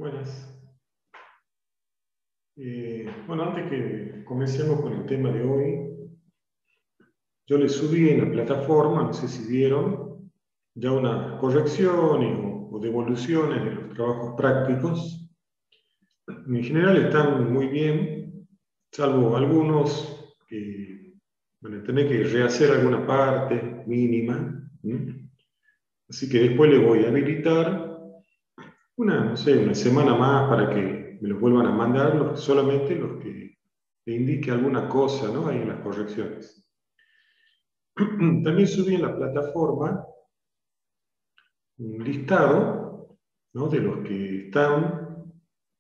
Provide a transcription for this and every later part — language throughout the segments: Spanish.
Buenas. Bueno, antes que comencemos con el tema de hoy, yo les subí en la plataforma, no sé si vieron, ya unas correcciones o devoluciones de los trabajos prácticos. En general están muy bien, salvo algunos que van a tener que rehacer alguna parte mínima. Así que después les voy a habilitar no sé, una semana más para que me los vuelvan a mandar, solamente los que le indique alguna cosa, ¿no? Ahí en las correcciones. También subí en la plataforma un listado, ¿no? De los que están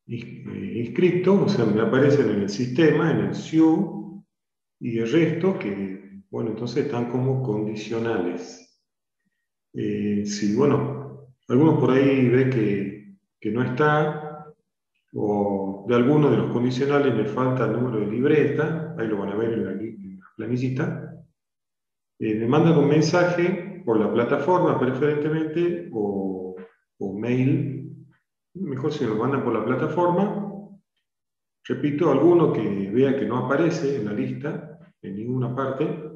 inscritos, o sea, me aparecen en el sistema, en el SIU, y el resto que, bueno, entonces están como condicionales. Si, bueno, algunos por ahí ve que no está, o de alguno de los condicionales le falta el número de libreta, ahí lo van a ver en la planillita, me mandan un mensaje por la plataforma preferentemente, o mail, mejor si me lo mandan por la plataforma. Repito, alguno que vea que no aparece en la lista, en ninguna parte,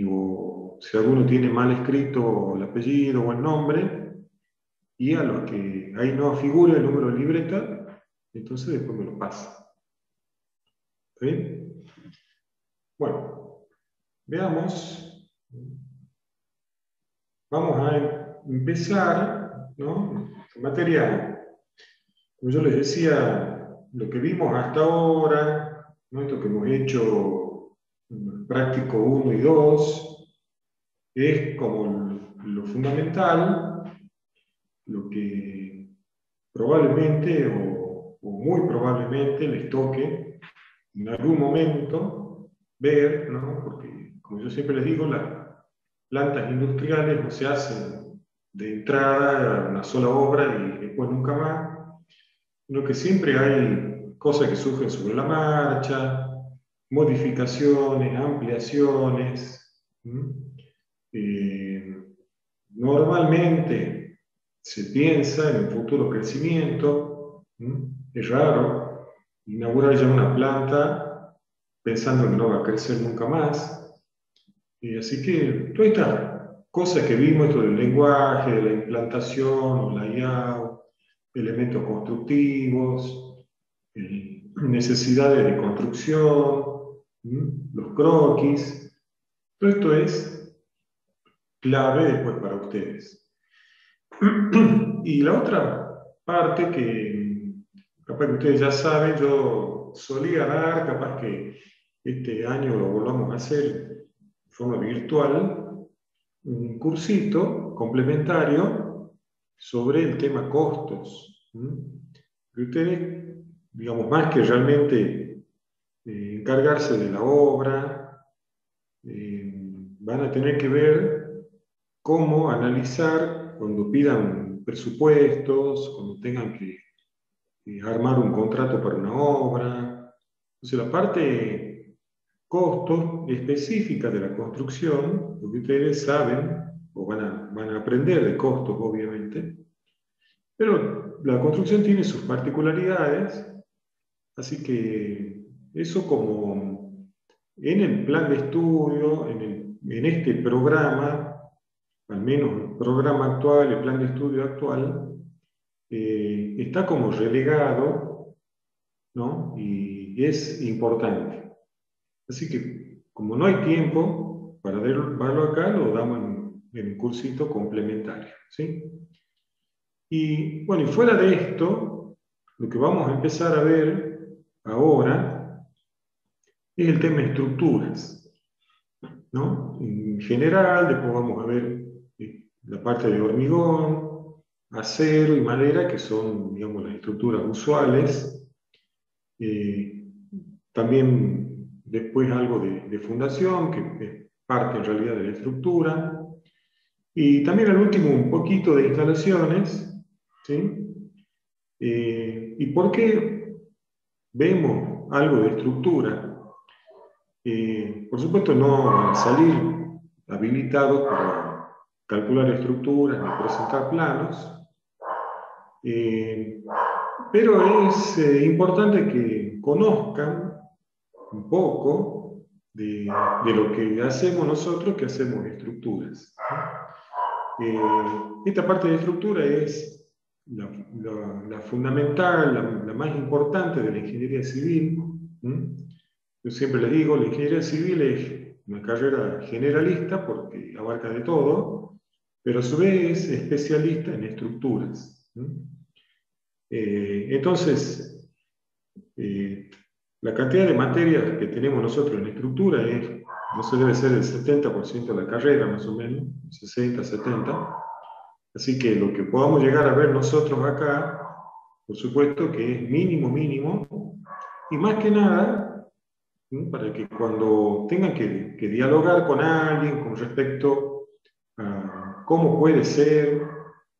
o si alguno tiene mal escrito el apellido o el nombre, y a los que ahí no figura el número de libreta, entonces después me lo pasa. ¿Está bien? Bueno, veamos. Vamos a empezar, ¿no? En materia, como yo les decía, lo que vimos hasta ahora, ¿no? Esto que hemos hecho práctico 1 y 2, es como lo fundamental, lo que probablemente o muy probablemente les toque en algún momento ver, ¿no? Porque, como yo siempre les digo, las plantas industriales no se hacen de entrada a una sola obra y después nunca más, sino que siempre hay cosas que surgen sobre la marcha, modificaciones, ampliaciones. Normalmente se piensa en un futuro crecimiento. Es raro inaugurar ya una planta pensando que no va a crecer nunca más. Así que todas estas cosas que vimos, esto del lenguaje, de la implantación, layout, elementos constructivos, necesidades de construcción, los croquis, todo esto es clave después para ustedes. Y la otra parte que capaz que ustedes ya saben, yo solía dar, capaz que este año lo volvamos a hacer de forma virtual, un cursito complementario sobre el tema costos. Que ustedes, digamos, más que realmente encargarse de la obra, van a tener que ver cómo analizar cuando pidan presupuestos, cuando tengan que armar un contrato para una obra. Entonces, la parte costos específica de la construcción, porque ustedes saben, o van a aprender de costos, obviamente, pero la construcción tiene sus particularidades, así que eso como en el plan de estudio, en este programa, al menos el programa actual, el plan de estudio actual, está como relegado, ¿no? Y es importante. Así que, como no hay tiempo para verlo acá, lo damos en un cursito complementario, ¿sí? Y bueno, y fuera de esto, lo que vamos a empezar a ver ahora es el tema de estructuras, ¿no? En general, después vamos a ver la parte de hormigón, acero y madera, que son, digamos, las estructuras usuales. También después algo de fundación, que es parte en realidad de la estructura. Y también al último un poquito de instalaciones. ¿Sí? ¿Y por qué vemos algo de estructura? Por supuesto no van a salir habilitados para calcular estructuras ni presentar planos. Pero es importante que conozcan un poco de lo que hacemos nosotros, que hacemos estructuras. Esta parte de estructura es la fundamental, la más importante de la ingeniería civil. Yo siempre les digo, la ingeniería civil es una carrera generalista porque abarca de todo, pero a su vez es especialista en estructuras. Entonces, la cantidad de materias que tenemos nosotros en estructura no se debe ser el 70% de la carrera, más o menos, 60, 70. Así que lo que podamos llegar a ver nosotros acá, por supuesto que es mínimo, mínimo, y más que nada, para que cuando tengan que dialogar con alguien con respecto a cómo puede ser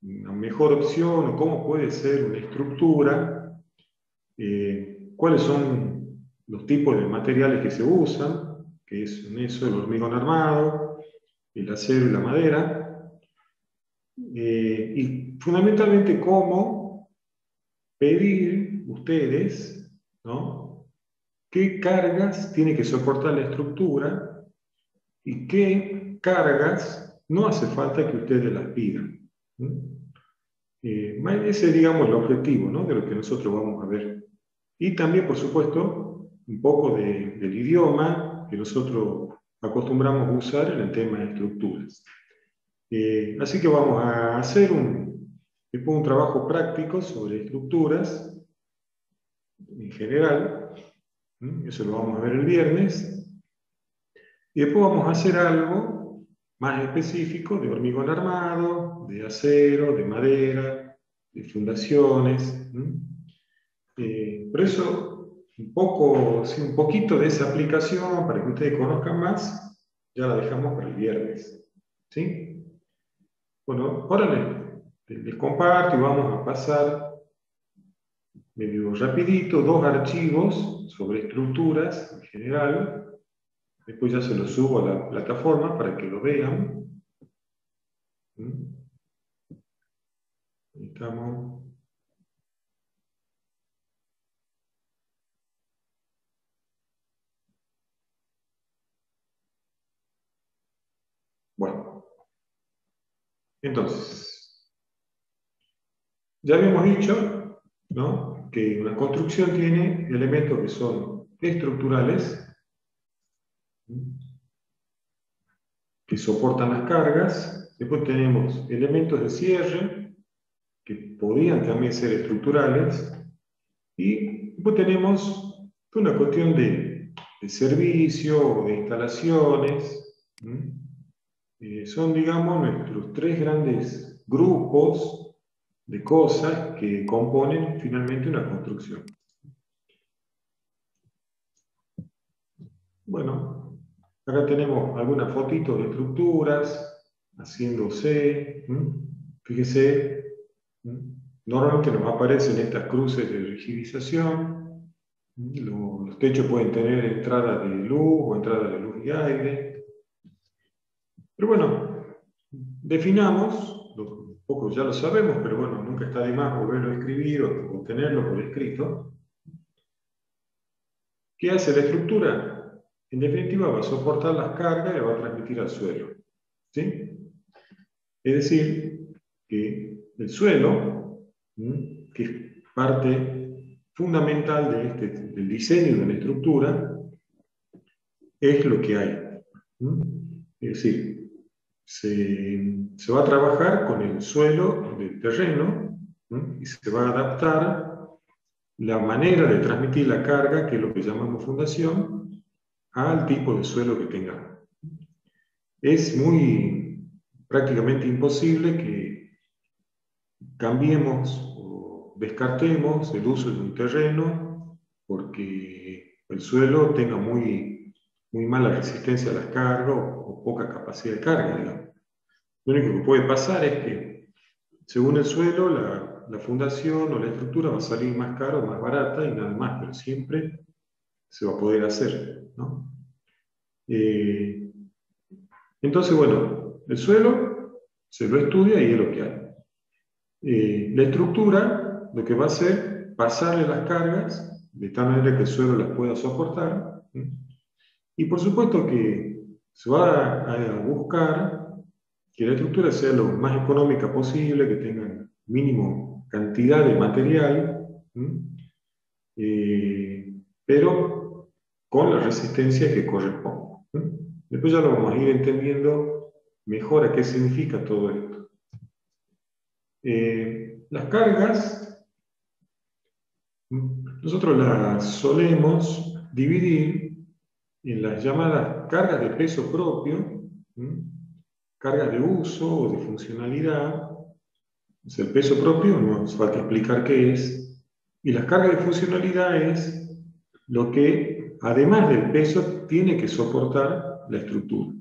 una mejor opción o cómo puede ser una estructura, cuáles son los tipos de materiales que se usan, que es en eso el hormigón armado, el acero y la madera, y fundamentalmente cómo pedir ustedes, ¿no?, qué cargas tiene que soportar la estructura y qué cargas no hace falta que ustedes las pidan. Ese es, digamos, el objetivo, ¿no?, de lo que nosotros vamos a ver. Y también, por supuesto, un poco del idioma que nosotros acostumbramos a usar en el tema de estructuras. Así que vamos a hacer después un trabajo práctico sobre estructuras en general. Eso lo vamos a ver el viernes. Y después vamos a hacer algo más específico de hormigón armado, de acero, de madera, de fundaciones. Por eso, un poquito de esa aplicación, para que ustedes conozcan más, ya la dejamos para el viernes. ¿Sí? Bueno, ahora les comparto y vamos a pasar medio rapidito 2 archivos sobre estructuras en general. Después ya se los subo a la plataforma para que lo vean. Ahí estamos. Bueno, entonces, ya habíamos dicho, ¿no?, que una construcción tiene elementos que son estructurales, que soportan las cargas. Después tenemos elementos de cierre, que podrían también ser estructurales. Y después tenemos una cuestión de servicio o de instalaciones. Son, digamos, nuestros 3 grandes grupos de cosas que componen finalmente una construcción. Bueno, acá tenemos algunas fotitos de estructuras haciéndose. Fíjese, normalmente nos aparecen estas cruces de rigidización. Los techos pueden tener entrada de luz o entrada de luz y aire. Pero bueno, definamos, un poco ya lo sabemos, pero bueno, nunca está de más volverlo a escribir o tenerlo por escrito. ¿Qué hace la estructura? En definitiva, va a soportar las cargas y va a transmitir al suelo. ¿Sí? Es decir, que el suelo, que es parte fundamental del diseño de la estructura, es lo que hay. Es decir, se va a trabajar con el suelo del terreno y se va a adaptar la manera de transmitir la carga, que es lo que llamamos fundación, al tipo de suelo que tengamos. Es prácticamente imposible que cambiemos o descartemos el uso de un terreno porque el suelo tenga muy mala resistencia a las cargas o poca capacidad de carga, digamos. Lo único que puede pasar es que, según el suelo, la fundación o la estructura va a salir más cara o más barata y nada más, pero siempre se va a poder hacer, ¿no? Entonces, bueno, el suelo se lo estudia y es lo que hay. La estructura lo que va a hacer pasarle las cargas de tal manera que el suelo las pueda soportar. Y por supuesto que se va a buscar que la estructura sea lo más económica posible, que tenga mínimo cantidad de material, pero con la resistencia que corresponde. Después ya lo vamos a ir entendiendo mejor a qué significa todo esto. Las cargas, nosotros las solemos dividir en las llamadas cargas de peso propio, cargas de uso o de funcionalidad. Es el peso propio, no hace falta explicar qué es. Y las cargas de funcionalidad es lo que, además del peso, tiene que soportar la estructura.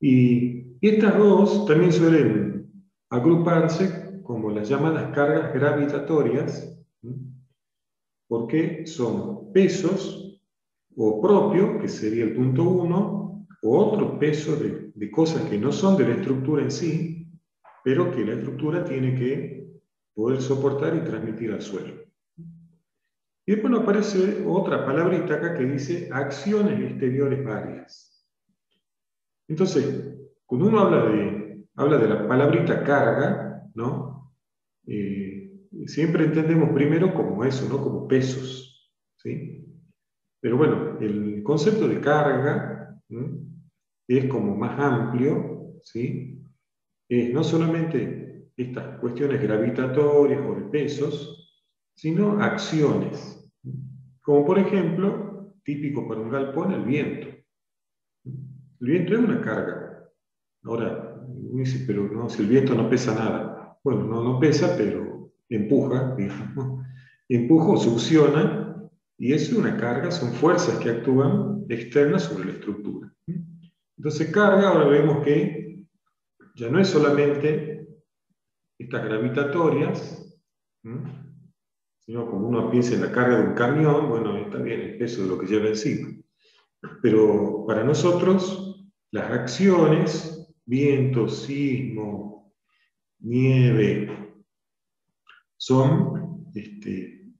Y estas dos también suelen agruparse como las llamadas cargas gravitatorias, porque son pesos o propio, que sería el punto 1, o otro peso de cosas que no son de la estructura en sí, pero que la estructura tiene que poder soportar y transmitir al suelo. Y después nos aparece otra palabrita acá que dice acciones exteriores varias. Entonces, cuando uno habla de la palabrita carga, ¿no? Siempre entendemos primero como eso, ¿no? Como pesos, ¿sí? Pero bueno, el concepto de carga, ¿no? Es como más amplio, ¿sí? Es no solamente estas cuestiones gravitatorias o de pesos, sino acciones. Como por ejemplo, típico para un galpón, el viento. El viento es una carga. Ahora, uno dice, pero no, si el viento no pesa nada. Bueno, no pesa, pero empuja, digamos. Empuja o succiona, y eso es una carga, son fuerzas que actúan externas sobre la estructura. Entonces, carga, ahora vemos que ya no es solamente estas gravitatorias, sino como uno piensa en la carga de un camión, bueno, está bien el peso de lo que lleva encima. Pero para nosotros, las acciones, viento, sismo, nieve, son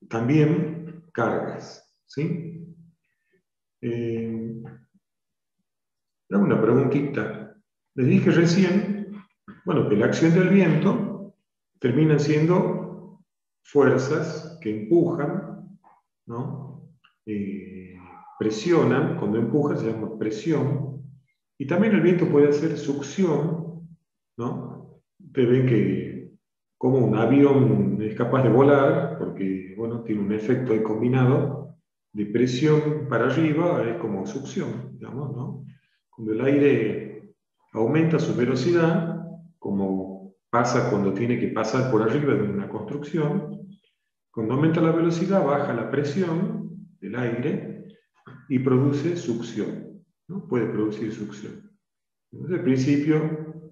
también cargas, ¿sí? Hago una preguntita. Les dije recién, bueno, que la acción del viento termina siendo fuerzas que empujan, ¿no? Presionan, cuando empuja se llama presión, y también el viento puede hacer succión, ¿no? Ustedes ven que como un avión es capaz de volar, porque bueno, tiene un efecto ahí combinado de presión para arriba, es como succión, digamos, ¿no? Cuando el aire aumenta su velocidad, como pasa cuando tiene que pasar por arriba de una construcción, cuando aumenta la velocidad baja la presión del aire y produce succión, ¿no? Puede producir succión. Es el principio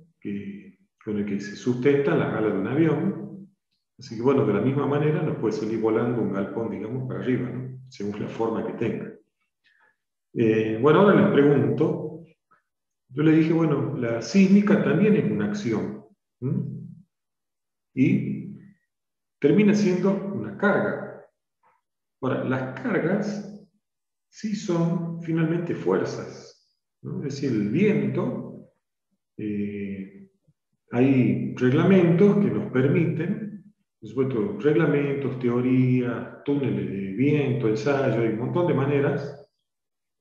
con el que se sustentan las alas de un avión. Así que bueno, de la misma manera nos puede salir volando un galpón, digamos, para arriba, ¿no? Según la forma que tenga. Bueno, ahora les pregunto, yo le dije, bueno, la sísmica también es una acción, y termina siendo una carga. Ahora, las cargas sí son finalmente fuerzas, ¿no? Es decir, el viento, hay reglamentos que nos permiten, por supuesto, reglamentos, teorías, túneles de viento, ensayo, hay un montón de maneras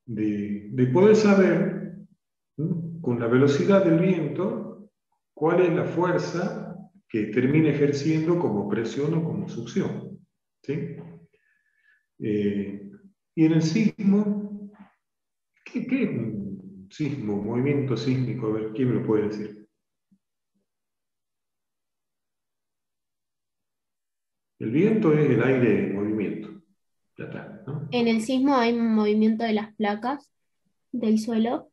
de poder saber, ¿no? Con la velocidad del viento, cuál es la fuerza que termina ejerciendo como presión o como succión, ¿sí? Y en el sismo, ¿qué es un sismo, un movimiento sísmico? A ver, ¿quién me lo puede decir? El viento es el aire en movimiento. Ya está, ¿no? En el sismo hay un movimiento de las placas del suelo.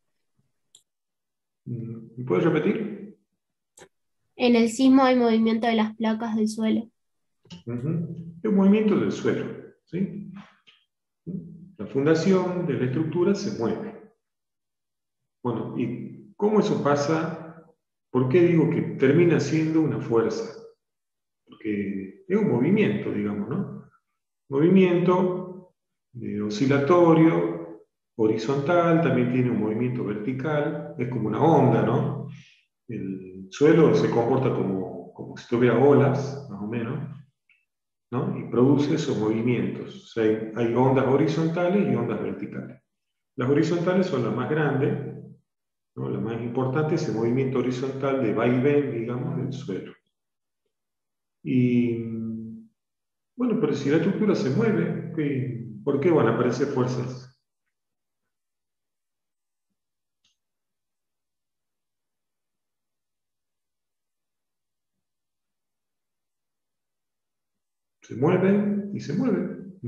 ¿Me puedes repetir? En el sismo hay movimiento de las placas del suelo. Es un movimiento del suelo, ¿sí? La fundación de la estructura se mueve. Bueno, ¿y cómo eso pasa? ¿Por qué digo que termina siendo una fuerza? Porque es un movimiento, digamos, ¿no? movimiento oscilatorio, horizontal, también tiene un movimiento vertical, es como una onda, ¿no? El suelo se comporta como si tuviera olas, más o menos, ¿no? Y produce esos movimientos. O sea, hay ondas horizontales y ondas verticales. Las horizontales son las más grandes, ¿no? La más importante es el movimiento horizontal de vaivén, digamos, del suelo. Y bueno, pero si la estructura se mueve, ¿por qué van a aparecer fuerzas? Se mueven y se mueven.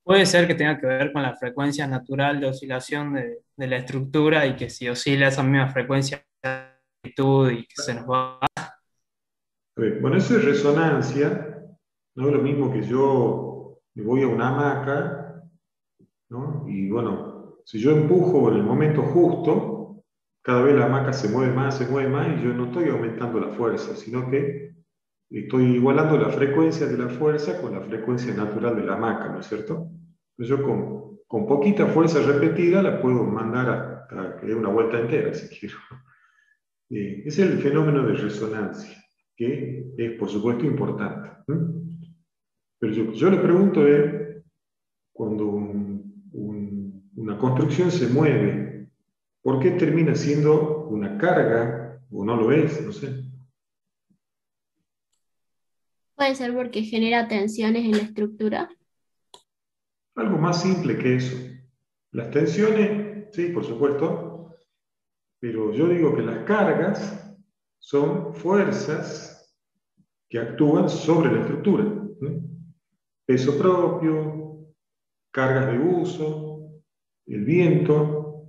Puede ser que tenga que ver con la frecuencia natural de oscilación de la estructura y que si oscila esa misma frecuencia de amplitud y que se nos va. Bueno, eso es resonancia, no es lo mismo que yo me voy a una hamaca, ¿no? Y bueno, si yo empujo en el momento justo, cada vez la hamaca se mueve más y yo no estoy aumentando la fuerza, sino que estoy igualando la frecuencia de la fuerza con la frecuencia natural de la hamaca, ¿no es cierto? Entonces yo con poquita fuerza repetida la puedo mandar a que dé una vuelta entera, si quiero. Es el fenómeno de resonancia, que es por supuesto importante. Pero yo le pregunto cuando una construcción se mueve, ¿por qué termina siendo una carga o no lo es? No sé. Puede ser porque genera tensiones en la estructura. Algo más simple que eso. Las tensiones, sí, por supuesto, pero yo digo que las cargas son fuerzas que actúan sobre la estructura. Peso propio, cargas de uso, el viento,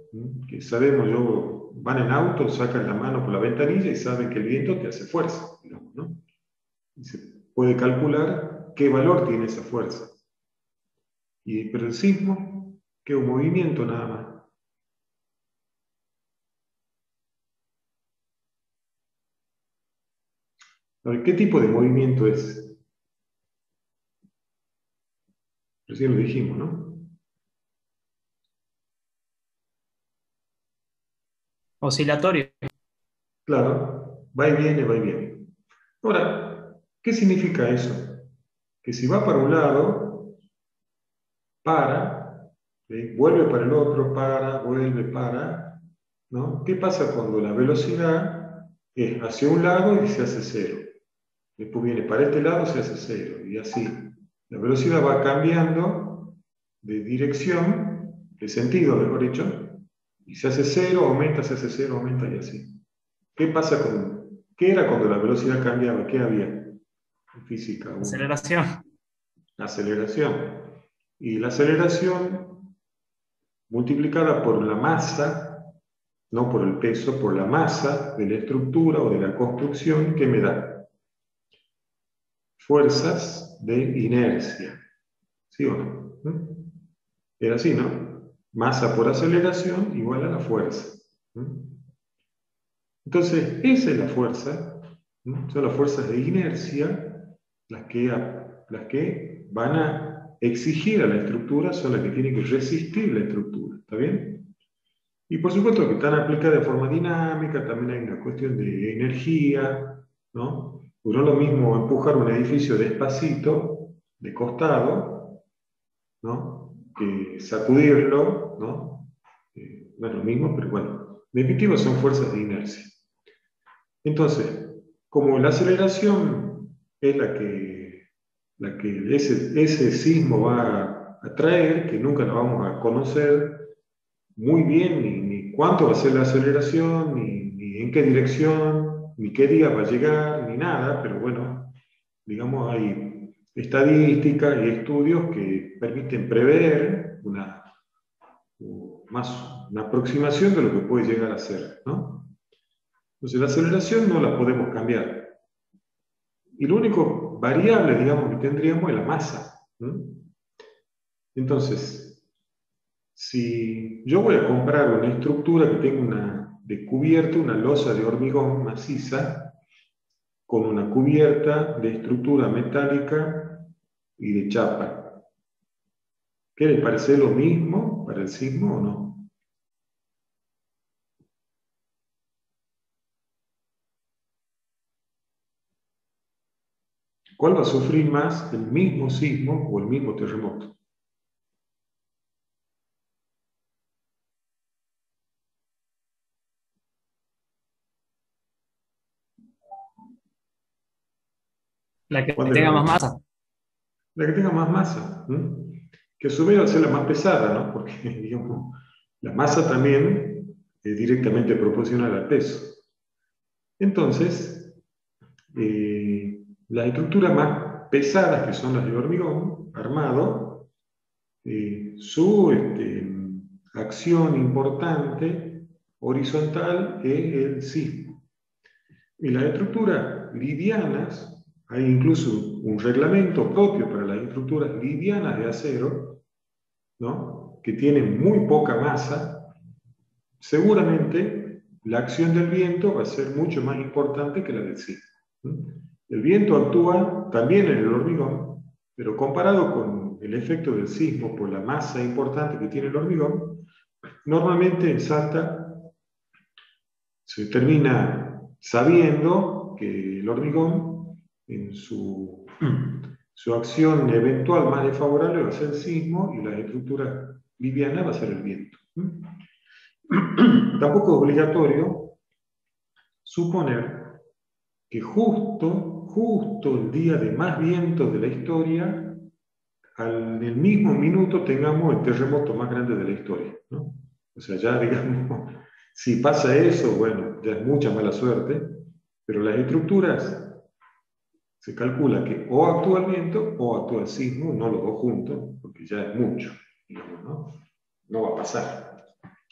que sabemos, van en auto, sacan la mano por la ventanilla y saben que el viento te hace fuerza, digamos, ¿no? Y se puede calcular qué valor tiene esa fuerza. Pero el sismo, que es un movimiento nada más. A ver, ¿qué tipo de movimiento es? Recién lo dijimos, ¿no? Oscilatorio. Claro, va y viene, va y viene. Ahora, ¿qué significa eso? Que si va para un lado, para, ¿sí? Vuelve para el otro, para, vuelve, para, ¿no? ¿Qué pasa cuando la velocidad es hacia un lado y se hace cero? Después viene para este lado, se hace cero, y así. La velocidad va cambiando de dirección, de sentido, mejor dicho, y se hace cero, aumenta, se hace cero, aumenta y así. ¿Qué era cuando la velocidad cambiaba? ¿Qué había en física? Aceleración. Aceleración. Y la aceleración multiplicada por la masa, no por el peso, por la masa de la estructura o de la construcción, ¿qué me da? Fuerzas de inercia. ¿Sí o no? Era así, ¿no? Masa por aceleración igual a la fuerza. Entonces, esa es la fuerza. Son las fuerzas de inercia las que van a exigir a la estructura, son las que tienen que resistir la estructura. ¿Está bien? Y por supuesto que están aplicadas de forma dinámica, también hay una cuestión de energía, ¿no? Pues no es lo mismo empujar un edificio despacito, de costado, ¿no? Que sacudirlo, ¿no? No es lo mismo, pero bueno. En definitiva son fuerzas de inercia. Entonces, como la aceleración es la que ese sismo va a traer, que nunca la vamos a conocer muy bien, ni cuánto va a ser la aceleración, ni en qué dirección, ni qué día va a llegar, ni nada, pero bueno, digamos, hay estadísticas y estudios que permiten prever una aproximación de lo que puede llegar a ser, ¿no? Entonces, la aceleración no la podemos cambiar. Y lo único variable, digamos, que tendríamos es la masa, ¿no? Entonces, si yo voy a comprar una estructura que tenga de cubierta una losa de hormigón maciza, con una cubierta de estructura metálica y de chapa. ¿Qué le parece lo mismo para el sismo o no? ¿Cuál va a sufrir más, el mismo sismo o el mismo terremoto? La que ¿Cuál de tenga las más dos? masa. La que tenga más masa. Que a su vez va a ser la más pesada, ¿no? Porque, digamos, la masa también es directamente proporcional al peso. Entonces, las estructuras más pesadas, que son las de hormigón armado, su acción importante horizontal es el sismo. Y las estructuras livianas, hay incluso un reglamento propio para las estructuras livianas de acero, ¿no? Que tienen muy poca masa. Seguramente la acción del viento va a ser mucho más importante que la del sismo. El viento actúa también en el hormigón, pero comparado con el efecto del sismo por la masa importante que tiene el hormigón, normalmente en Salta se termina sabiendo que el hormigón, en su acción eventual más desfavorable, va a ser el sismo y la estructura liviana va a ser el viento. Tampoco es obligatorio suponer que justo el día de más viento de la historia, en el mismo minuto tengamos el terremoto más grande de la historia, ¿no? O sea, ya digamos, si pasa eso, bueno, ya es mucha mala suerte, pero las estructuras se calcula que o actúa el viento o actúa el sismo, no los dos juntos, porque ya es mucho, digamos, ¿no? No va a pasar.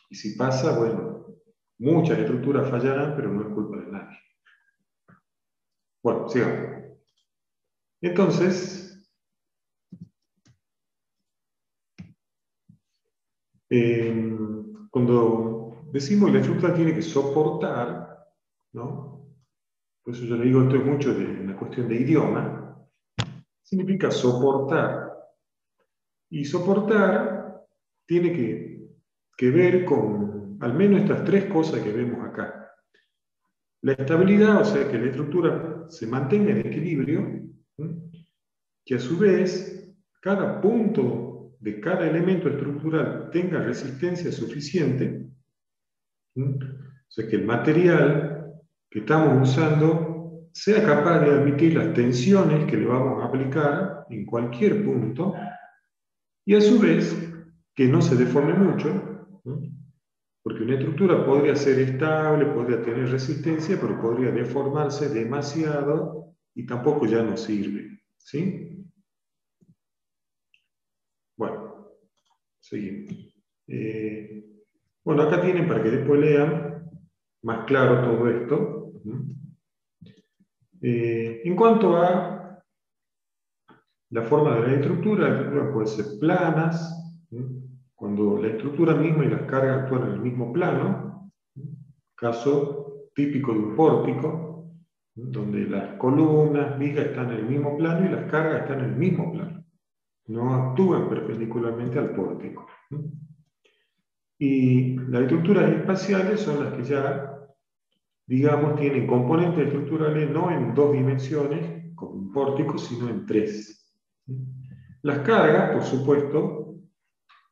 Y si pasa, bueno, muchas estructuras fallarán, pero no es culpa de nadie. Bueno, sigamos. Entonces, cuando decimos que la estructura tiene que soportar, ¿no? Por eso yo le digo, esto es mucho de una cuestión de idioma, significa soportar. Y soportar tiene que ver con al menos estas tres cosas que vemos acá. La estabilidad, o sea, que la estructura se mantenga en equilibrio, que a su vez cada punto de cada elemento estructural tenga resistencia suficiente, o sea, que el material que estamos usando sea capaz de admitir las tensiones que le vamos a aplicar en cualquier punto, y a su vez que no se deforme mucho, porque una estructura podría ser estable, podría tener resistencia, pero podría deformarse demasiado y tampoco ya no sirve. ¿Sí? Bueno, seguimos. Bueno, acá tienen para que después lean más claro todo esto. En cuanto a la forma de la estructura puede ser planas, cuando la estructura misma y las cargas actúan en el mismo plano, caso típico de un pórtico, donde las columnas, vigas están en el mismo plano y las cargas están en el mismo plano. No actúan perpendicularmente al pórtico. Y las estructuras espaciales son las que ya, digamos, tienen componentes estructurales no en dos dimensiones, como un pórtico, sino en tres. Las cargas, por supuesto,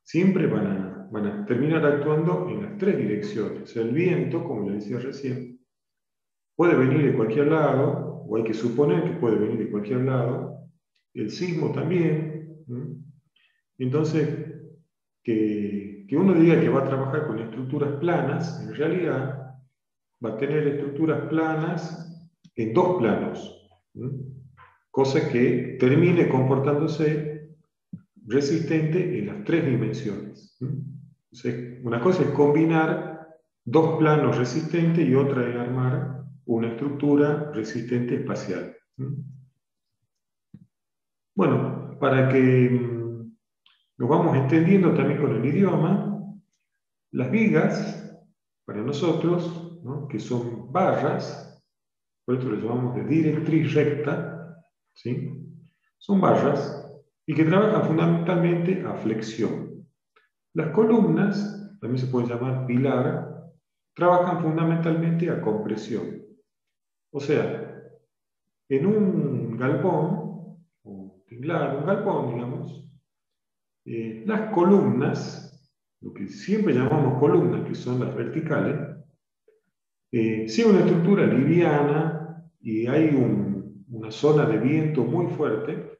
siempre van a terminar actuando en las tres direcciones. El viento, como le decía recién, puede venir de cualquier lado, o hay que suponer que puede venir de cualquier lado. El sismo también. Entonces, que uno diga que va a trabajar con estructuras planas, en realidad va a tener estructuras planas en dos planos, cosa que termine comportándose resistente en las tres dimensiones. Entonces, una cosa es combinar dos planos resistentes y otra es armar una estructura resistente espacial. Bueno, para que nos vamos entendiendo también con el idioma, las vigas, para nosotros, ¿no? Que son barras, por esto lo llamamos de directriz recta, ¿sí? Son barras y que trabajan fundamentalmente a flexión. Las columnas, también se pueden llamar pilar, trabajan fundamentalmente a compresión. O sea, en un galpón, o tinglado, un galpón, digamos, las columnas, lo que siempre llamamos columnas, que son las verticales, si es una estructura liviana y hay una zona de viento muy fuerte,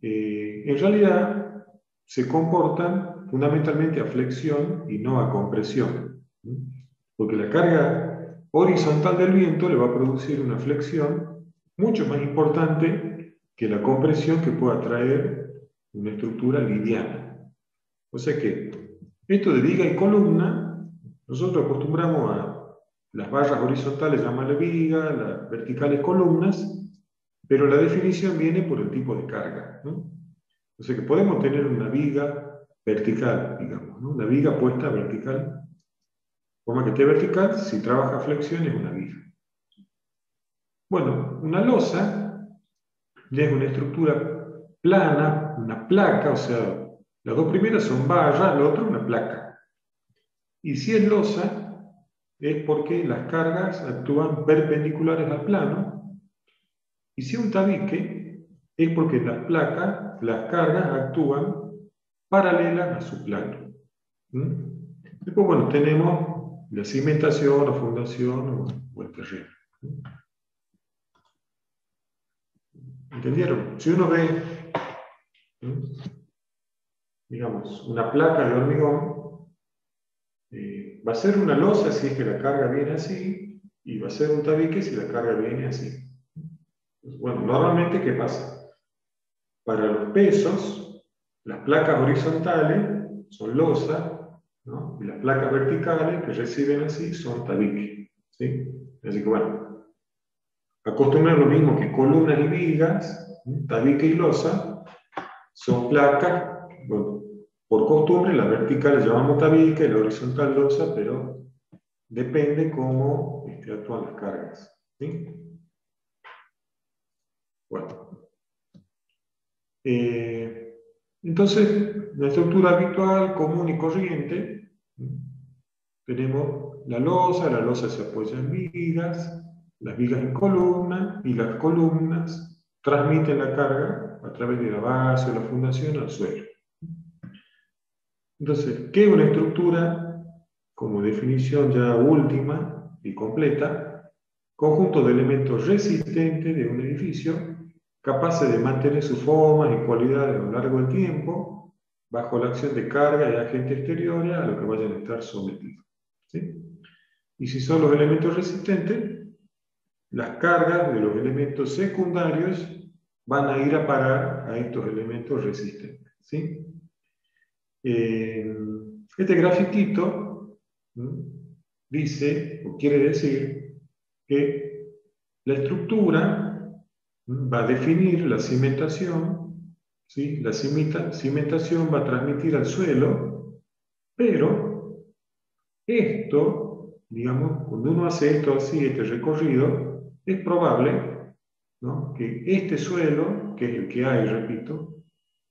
en realidad se comportan fundamentalmente a flexión y no a compresión. Porque la carga horizontal del viento le va a producir una flexión mucho más importante que la compresión que pueda traer una estructura liviana. O sea que esto de viga y columna, nosotros acostumbramos a las barras horizontales llamarle viga, las verticales columnas, pero la definición viene por el tipo de carga, ¿no? O sea que podemos tener una viga vertical, digamos, ¿no? Una viga puesta vertical, forma que esté vertical, si trabaja flexión es una viga. Bueno, una losa ya es una estructura plana, una placa, o sea, las dos primeras son barras, la otra una placa. Y si es losa, es porque las cargas actúan perpendiculares al plano, y si es un tabique, es porque las placas, las cargas actúan paralelas a su plano. Después, bueno, tenemos la cimentación, la fundación o el terreno. ¿Entendieron? Si uno ve, digamos, una placa de hormigón, va a ser una losa si es que la carga viene así, y va a ser un tabique si la carga viene así. Pues, bueno, normalmente, ¿qué pasa? Para los pesos, las placas horizontales son losa, ¿no? Y las placas verticales que reciben así son tabique, ¿sí? Así que bueno, acostumbran lo mismo que columnas y vigas, tabique y losa, son placas, bueno, por costumbre la vertical la llamamos tabique, la horizontal losa, pero depende cómo actúan las cargas, ¿sí? Bueno. Entonces, la estructura habitual, común y corriente, tenemos la losa se apoya en vigas, las vigas en columnas, y las columnas transmiten la carga a través de la base o la fundación al suelo. Entonces, ¿qué es una estructura? Como definición ya última y completa, conjunto de elementos resistentes de un edificio, capaces de mantener sus formas y cualidades a lo largo del tiempo, bajo la acción de carga y agentes exteriores a lo que vayan a estar sometidos. ¿Sí? Y si son los elementos resistentes, las cargas de los elementos secundarios van a ir a parar a estos elementos resistentes. ¿Sí? Este grafiquito dice, o quiere decir, que la estructura va a definir la cimentación, ¿sí? La cimentación va a transmitir al suelo, pero esto, digamos, cuando uno hace esto así, este recorrido, es probable, ¿no?, que este suelo, que es el que hay, repito,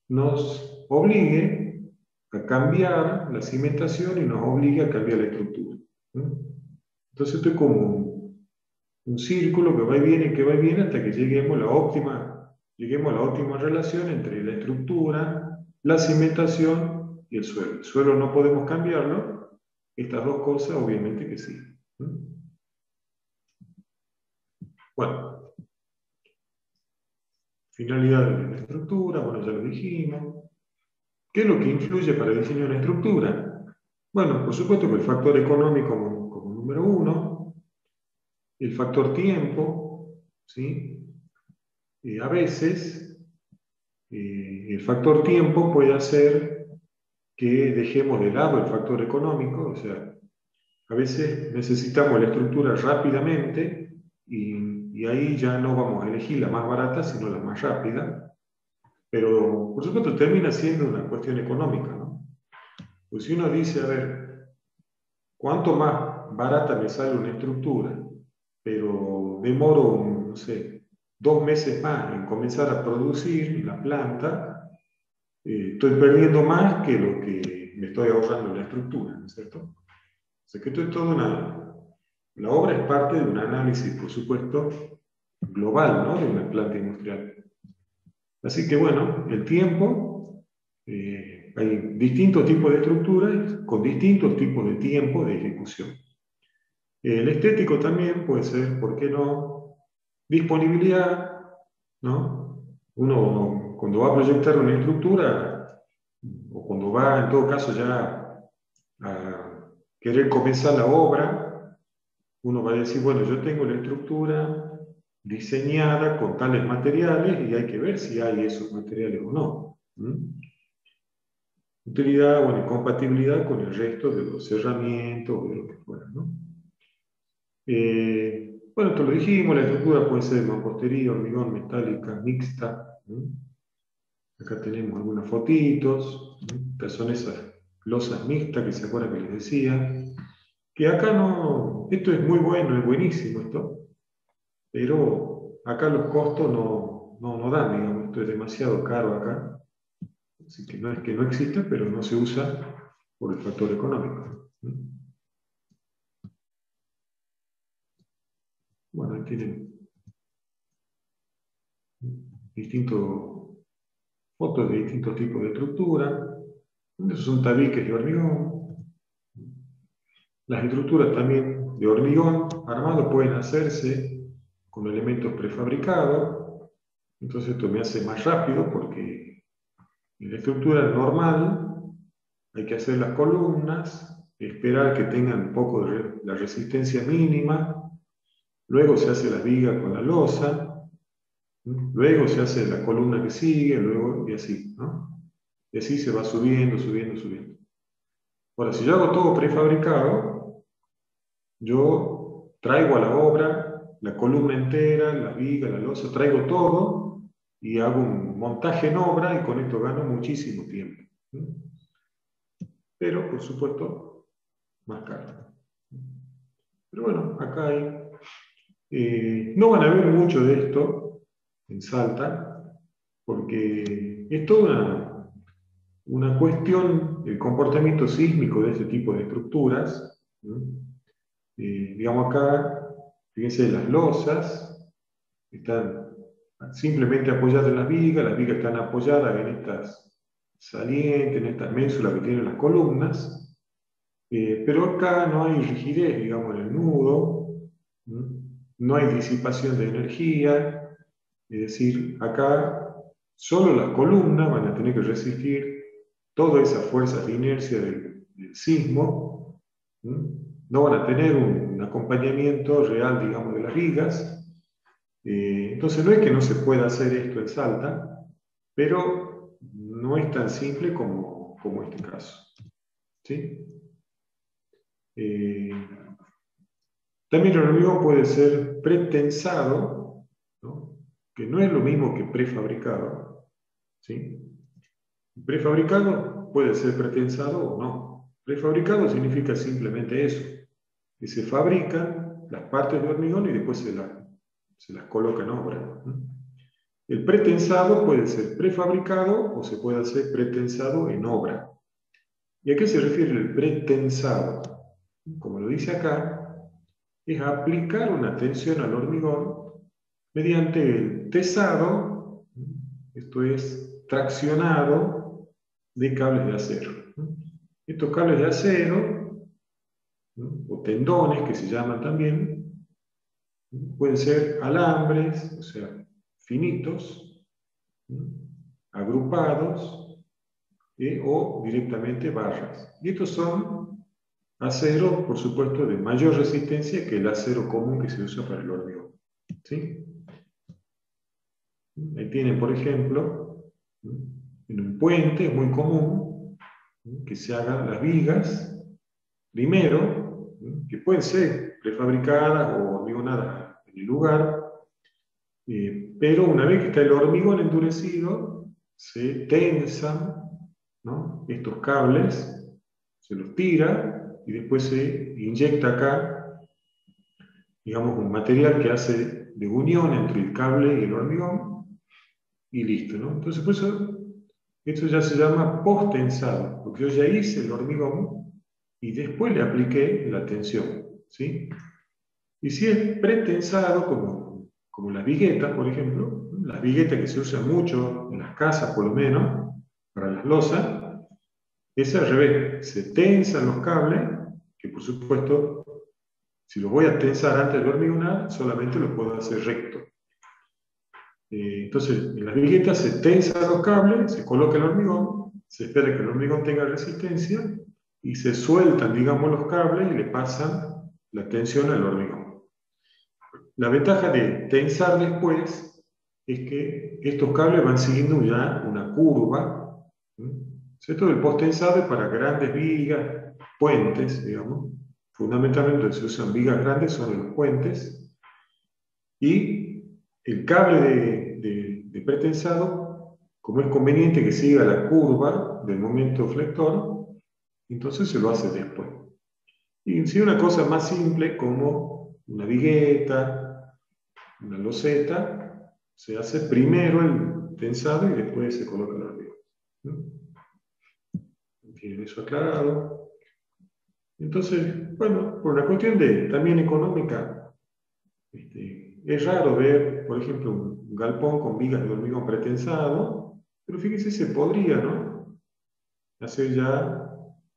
nos obligue a cambiar la cimentación y nos obligue a cambiar la estructura. Entonces esto es como un círculo que va y viene, que va y viene, hasta que lleguemos a la óptima relación entre la estructura, la cimentación y el suelo. El suelo no podemos cambiarlo, estas dos cosas obviamente que sí. Bueno, finalidad de la estructura, bueno, ya lo dijimos. ¿Qué es lo que influye para diseñar una estructura? Bueno, por supuesto que el factor económico como número uno, el factor tiempo, ¿sí? A veces el factor tiempo puede hacer que dejemos de lado el factor económico, o sea, a veces necesitamos la estructura rápidamente y ahí ya no vamos a elegir la más barata, sino la más rápida, pero por supuesto termina siendo una cuestión económica, ¿no? Pues si uno dice, a ver, ¿cuánto más barata me sale una estructura? Pero demoro, no sé, 2 meses más en comenzar a producir la planta, estoy perdiendo más que lo que me estoy ahorrando en la estructura, ¿no es cierto? O sea que esto es toda la obra es parte de un análisis, por supuesto, global, ¿no? De una planta industrial. Así que bueno, el tiempo, hay distintos tipos de estructuras con distintos tipos de tiempo de ejecución. El estético también puede ser, ¿por qué no? Disponibilidad, ¿no? Uno cuando va a proyectar una estructura, o cuando va en todo caso ya a querer comenzar la obra, uno va a decir, bueno, yo tengo la estructura diseñada con tales materiales y hay que ver si hay esos materiales o no. Utilidad, bueno, compatibilidad con el resto de los cerramientos o de lo que fuera, ¿no? Bueno, esto lo dijimos, la estructura puede ser de mampostería, hormigón, metálica, mixta. Acá tenemos algunas fotitos. Estas son esas losas mixtas que se acuerdan que les decía. Que acá no, esto es muy bueno, es buenísimo esto, pero acá los costos no dan, digamos, esto es demasiado caro acá. Así que no es que no exista, pero no se usa por el factor económico. Bueno, ahí tienen fotos de distintos tipos de estructura. Esos son tabiques de hormigón. Las estructuras también de hormigón armado pueden hacerse con elementos prefabricados. Entonces esto me hace más rápido porque en la estructura normal hay que hacer las columnas, esperar que tengan un poco de la resistencia mínima, luego se hace la viga con la losa, luego se hace la columna que sigue, luego y así, ¿no? Y así se va subiendo, subiendo, subiendo. Ahora, si yo hago todo prefabricado, yo traigo a la obra la columna entera, la viga, la losa, traigo todo y hago un montaje en obra y con esto gano muchísimo tiempo. Pero, por supuesto, más caro. Pero bueno, acá hay... no van a ver mucho de esto en Salta, porque es toda una cuestión del comportamiento sísmico de ese tipo de estructuras. Digamos acá, fíjense, las losas están simplemente apoyadas en las vigas están apoyadas en estas salientes, en estas ménsulas que tienen las columnas, pero acá no hay rigidez, digamos, en el nudo, no hay disipación de energía, es decir, acá solo las columnas van a tener que resistir todas esas fuerzas de inercia del sismo, no van a tener un acompañamiento real, digamos, de las vigas. Entonces no es que no se pueda hacer esto en Salta, pero no es tan simple como este caso. ¿Sí? También el hormigón puede ser pretensado, ¿no? Que no es lo mismo que prefabricado. ¿Sí? Prefabricado puede ser pretensado o no. Prefabricado significa simplemente eso, que se fabrican las partes de hormigón y después se las coloca en obra. El pretensado puede ser prefabricado o se puede hacer pretensado en obra. ¿Y a qué se refiere el pretensado? Como lo dice acá, es aplicar una tensión al hormigón mediante el tesado, esto es traccionado de cables de acero. Estos cables de acero, o tendones que se llaman también, pueden ser alambres, o sea, finitos, agrupados, o directamente barras. Y estos son acero, por supuesto, de mayor resistencia que el acero común que se usa para el hormigón. ¿Sí? Ahí tienen, por ejemplo, en un puente es muy común que se hagan las vigas, primero, que pueden ser prefabricadas o hormigonadas en el lugar, pero una vez que está el hormigón endurecido, se tensan, ¿no? Estos cables, se los tira y después se inyecta acá digamos, un material que hace de unión entre el cable y el hormigón, y listo, ¿no? Entonces, por eso, esto ya se llama post-tensado, porque yo ya hice el hormigón y después le apliqué la tensión, ¿sí? Y si es pretensado, como las viguetas, por ejemplo, ¿no? Las viguetas que se usan mucho en las casas, por lo menos, para las losas, es al revés, se tensan los cables, que por supuesto, si los voy a tensar antes de hormigonar, solamente lo puedo hacer recto. Entonces, en las viguetas se tensan los cables, se coloca el hormigón, se espera que el hormigón tenga resistencia, y se sueltan, digamos, los cables y le pasan la tensión al hormigón. La ventaja de tensar después es que estos cables van siguiendo ya una curva. Esto del post-tensado es para grandes vigas, puentes, digamos. Fundamentalmente se usan vigas grandes, son los puentes. Y el cable de pretensado, como es conveniente que siga la curva del momento flector, entonces se lo hace después. Y si una cosa más simple como una vigueta, una loseta, se hace primero el tensado y después se coloca el hormigón. Tienen eso aclarado. Entonces, bueno, por una cuestión también económica, es raro ver, por ejemplo, un galpón con vigas de hormigón pretensado, pero fíjense, se podría, ¿no? Hacer ya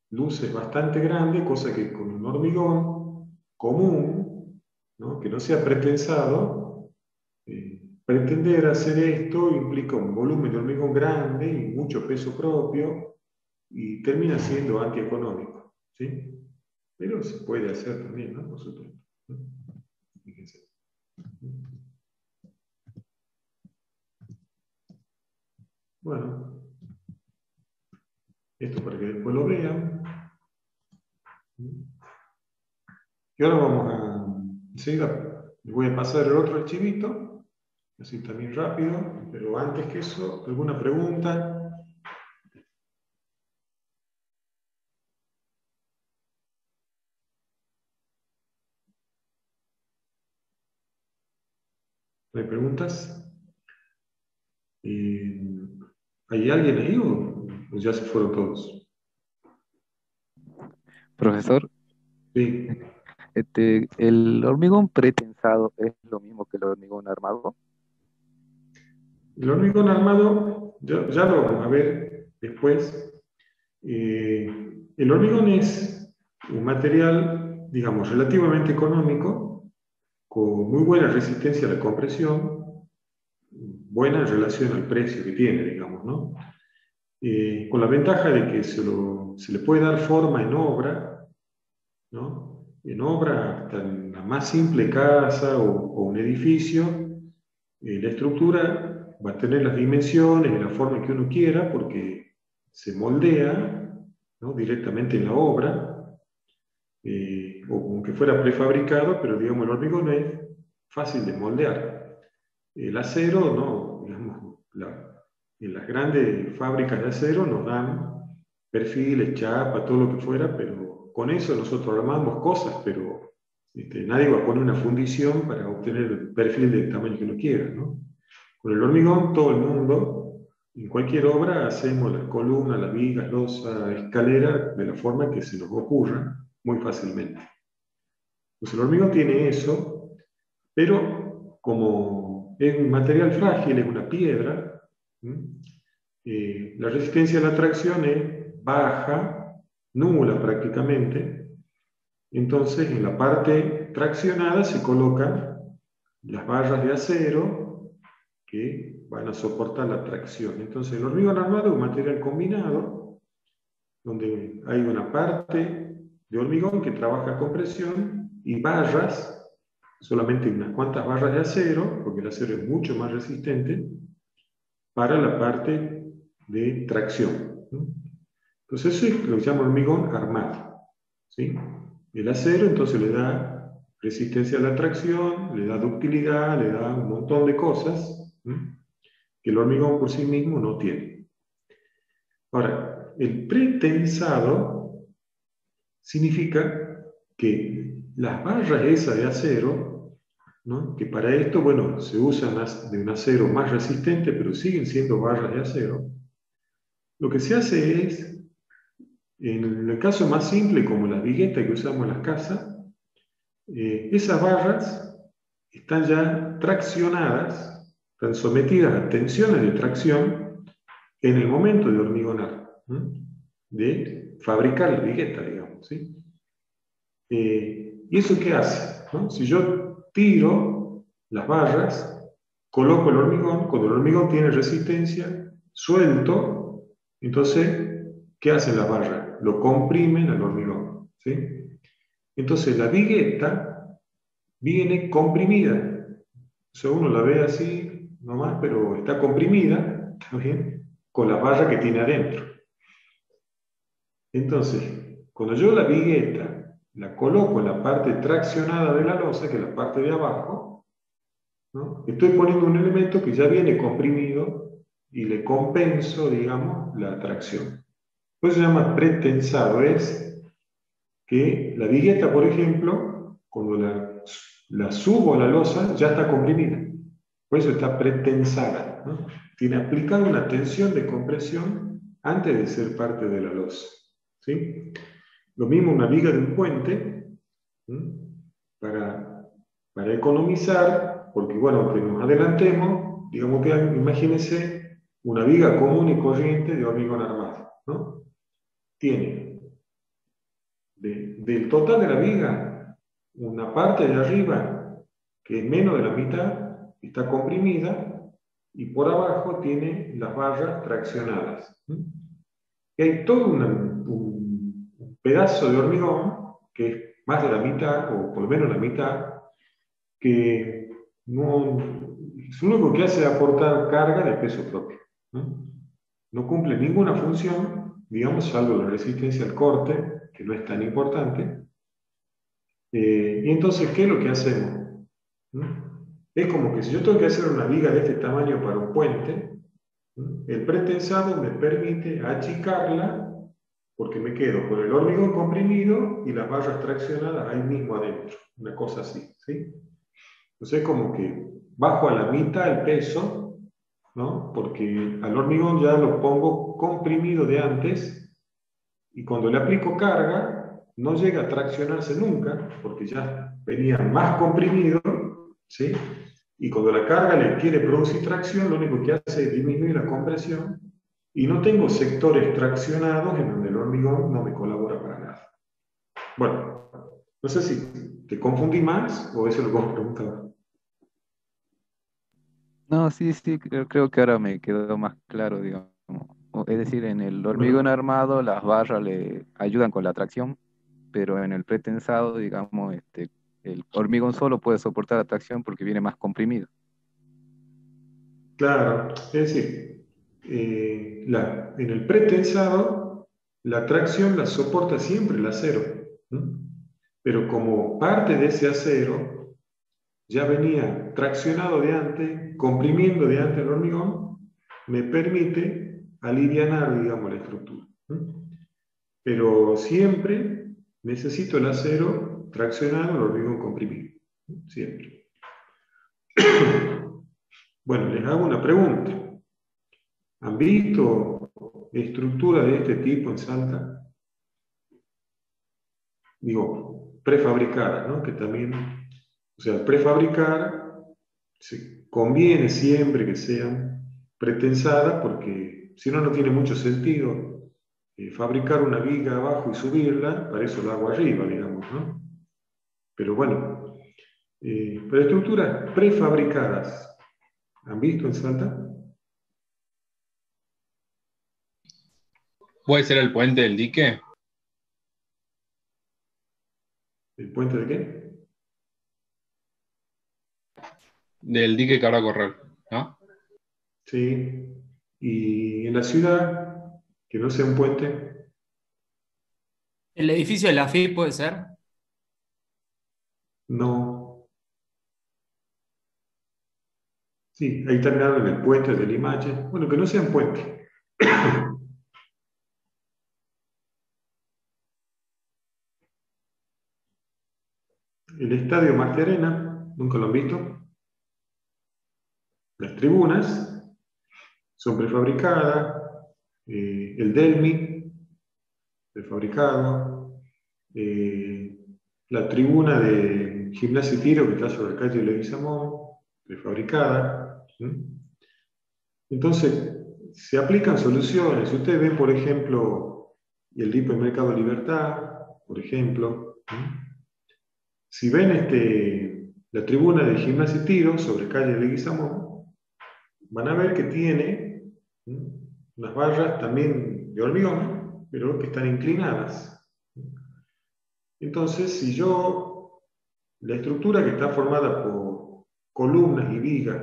luces bastante grandes, cosa que con un hormigón común, ¿no? Que no sea pretensado, pretender hacer esto implica un volumen de hormigón grande y mucho peso propio, y termina siendo antieconómico, ¿sí? Pero se puede hacer también, ¿no? Por supuesto, ¿no? Fíjense. Bueno, esto para que después lo vean. Y ahora vamos a, enseguida, les voy a pasar el otro archivito, así también rápido, pero antes que eso, ¿alguna pregunta? ¿Hay preguntas? ¿Hay alguien ahí o ya se fueron todos? Profesor, Sí. ¿el hormigón pretensado es lo mismo que el hormigón armado? El hormigón armado, ya lo vamos a ver después. El hormigón es un material, digamos, relativamente económico, con muy buena resistencia a la compresión, buena en relación al precio que tiene, digamos, ¿no? Con la ventaja de que se le puede dar forma en obra, ¿no? En obra, hasta en la más simple casa o un edificio, la estructura va a tener las dimensiones y la forma que uno quiera porque se moldea, ¿no? Directamente en la obra, o aunque fuera prefabricado, pero digamos el hormigón es fácil de moldear. El acero, no, digamos, en las grandes fábricas de acero nos dan perfiles, chapa, todo lo que fuera, pero con eso nosotros armamos cosas, pero nadie va a poner una fundición para obtener el perfil del tamaño que uno quiera, ¿no? Con el hormigón, todo el mundo, en cualquier obra, hacemos las columnas, las vigas, losa, escalera, de la forma que se nos ocurra muy fácilmente. Pues el hormigón tiene eso, pero como es un material frágil, es una piedra, la resistencia a la tracción es baja, nula prácticamente. Entonces, en la parte traccionada se colocan las barras de acero que van a soportar la tracción. Entonces, el hormigón armado es un material combinado, donde hay una parte de hormigón que trabaja con presión y barras, solamente unas cuantas barras de acero, porque el acero es mucho más resistente, para la parte de tracción. Entonces eso es lo que se llama hormigón armado, ¿sí? El acero entonces le da resistencia a la tracción, le da ductilidad, le da un montón de cosas, ¿sí? Que el hormigón por sí mismo no tiene. Ahora, el pretensado significa que las barras esas de acero ¿no? Que para esto, bueno, se usan de un acero más resistente, pero siguen siendo barras de acero. Lo que se hace es, en el caso más simple, como las viguetas que usamos en las casas, esas barras están ya traccionadas, están sometidas a tensiones de tracción en el momento de hormigonar, ¿no? De fabricar la vigueta, digamos, ¿sí? ¿Y eso qué hace? ¿No? Si yo tiro las barras, coloco el hormigón, cuando el hormigón tiene resistencia, suelto, entonces, ¿qué hacen las barras? Lo comprimen al hormigón, ¿sí? Entonces la vigueta viene comprimida. O sea, uno la ve así nomás, pero está comprimida, ¿está bien? Con la barra que tiene adentro. Entonces, cuando yo la vigueta la coloco en la parte traccionada de la losa, que es la parte de abajo, ¿no? Estoy poniendo un elemento que ya viene comprimido y le compenso, digamos, la tracción. Por eso se llama pretensado, es que la vigueta, por ejemplo, cuando la subo a la losa, ya está comprimida. Por eso está pretensada, ¿no? Tiene aplicada una tensión de compresión antes de ser parte de la losa, ¿sí? Lo mismo una viga de un puente, ¿sí? Para economizar, porque bueno, que nos adelantemos, digamos que imagínense una viga común y corriente de hormigón armado, ¿no? Tiene del total de la viga, una parte de arriba, que es menos de la mitad, está comprimida, y por abajo tiene las barras traccionadas. Y hay todo un pedazo de hormigón, que es más de la mitad, o por lo menos la mitad, que no, es lo único que hace es aportar carga de peso propio. No cumple ninguna función, digamos, salvo la resistencia al corte, que no es tan importante. Y entonces, ¿qué es lo que hacemos? Es como que si yo tengo que hacer una viga de este tamaño para un puente, el pretensado me permite achicarla porque me quedo con el hormigón comprimido y las barras traccionadas ahí mismo adentro, una cosa así, ¿sí? Entonces es como que bajo a la mitad el peso, ¿no? Porque al hormigón ya lo pongo comprimido de antes y cuando le aplico carga no llega a traccionarse nunca porque ya venía más comprimido, ¿sí? Y cuando la carga le quiere producir tracción, lo único que hace es disminuir la compresión y no tengo sectores traccionados en donde el hormigón no me colabora para nada. Bueno, no sé si te confundí más o eso es lo que vos preguntabas. No, sí, sí, creo que ahora me quedó más claro, digamos. Es decir, en el hormigón Bueno, armado las barras le ayudan con la tracción, pero en el pretensado, digamos, el hormigón solo puede soportar la tracción porque viene más comprimido. claro, es decir, en el pretensado la tracción la soporta siempre el acero, ¿no? Pero como parte de ese acero ya venía traccionado de antes, comprimiendo de antes el hormigón, me permite alivianar, digamos, la estructura, ¿no? Pero siempre necesito el acero traccionado, el hormigón comprimido, ¿no? Siempre. Bueno, les hago una pregunta. ¿Han visto estructuras de este tipo en Salta? Digo, prefabricadas, ¿no? Que también, o sea, prefabricar se conviene siempre que sean pretensadas porque si no, no tiene mucho sentido fabricar una viga abajo y subirla, para eso la hago arriba, digamos, ¿no? Pero bueno, pero estructuras prefabricadas, ¿han visto en Salta? ¿Puede ser el puente del dique? ¿El puente de qué? Del dique que ahora correr, ¿no? Sí. Y en la ciudad, que no sea un puente, ¿El edificio de la FI puede ser? no. Sí, ahí terminaron en el puente de Limache. Bueno, que no sean puente. El estadio Martiarena, ¿Nunca lo han visto? Las tribunas son prefabricadas, el Delmi, prefabricado, la tribuna de Gimnasia y Tiro que está sobre la calle Leguizamón, prefabricada. Entonces, se aplican soluciones. Si ustedes ven, por ejemplo, el hipermercado Libertad, por ejemplo, si ven la tribuna de Gimnasia y Tiro sobre calle Leguizamón, van a ver que tiene unas barras también de hormigón, pero que están inclinadas. Entonces, si la estructura que está formada por columnas y vigas,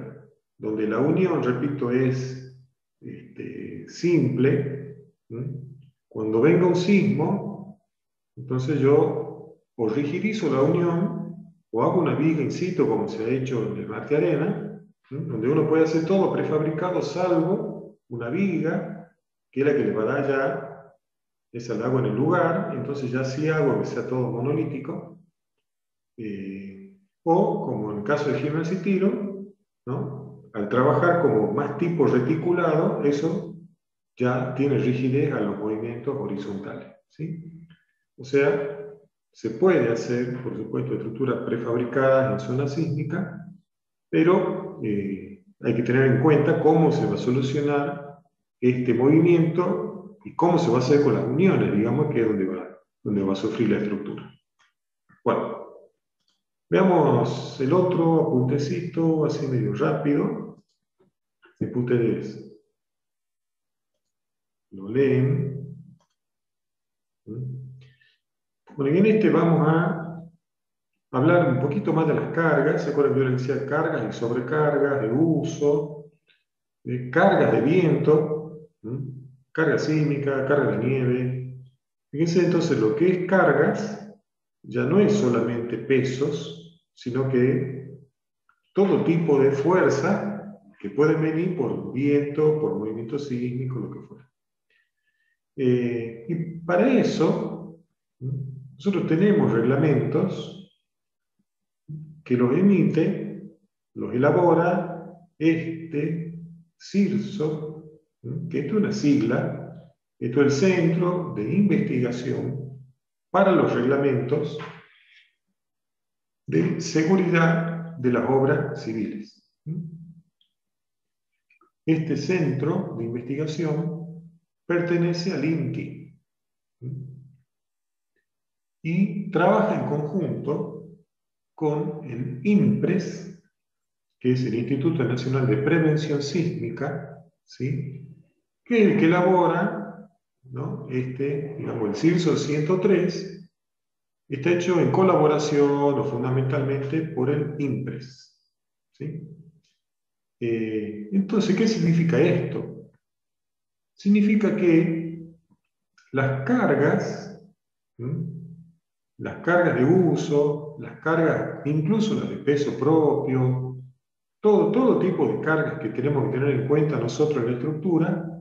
donde la unión, repito, es simple, cuando venga un sismo, entonces yo o rigidizo la unión, o hago una viga in situ, como se ha hecho en el Marti Arena, donde uno puede hacer todo prefabricado, salvo una viga, que es la que le va a dar ya esa al agua en el lugar. Entonces ya sí hago que sea todo monolítico. O, como en el caso de Gimnasia y Tiro, ¿no? Al trabajar como más tipo reticulado, eso ya tiene rigidez a los movimientos horizontales, ¿sí? O sea, se puede hacer, por supuesto, estructuras prefabricadas en zona sísmica, pero hay que tener en cuenta cómo se va a solucionar este movimiento y cómo se va a hacer con las uniones, digamos, que es donde va a sufrir la estructura. Bueno, veamos el otro apuntecito, así medio rápido. Después ustedes lo leen. Bueno, y en este vamos a hablar un poquito más de las cargas. ¿Se acuerdan que yo les decía cargas y sobrecargas, de uso, de cargas de viento, carga sísmica, carga de nieve? Fíjense entonces, lo que es cargas ya no es solamente pesos, sino que todo tipo de fuerza que pueden venir por viento, por movimiento sísmico, lo que fuera. Y para eso, nosotros tenemos reglamentos que los emite, los elabora CIRSO, que esto es una sigla, esto es el Centro de Investigación para los Reglamentos de Seguridad de las Obras Civiles. Este centro de investigación pertenece al INTI y trabaja en conjunto con el INPRES, que es el Instituto Nacional de Prevención Sísmica, ¿sí? Que es el que elabora, ¿no? Digamos, el CIRSO 103, está hecho en colaboración o fundamentalmente por el INPRES, ¿sí? Entonces, ¿qué significa esto? Significa que las cargas de uso, las cargas, incluso las de peso propio, todo tipo de cargas que tenemos que tener en cuenta nosotros en la estructura,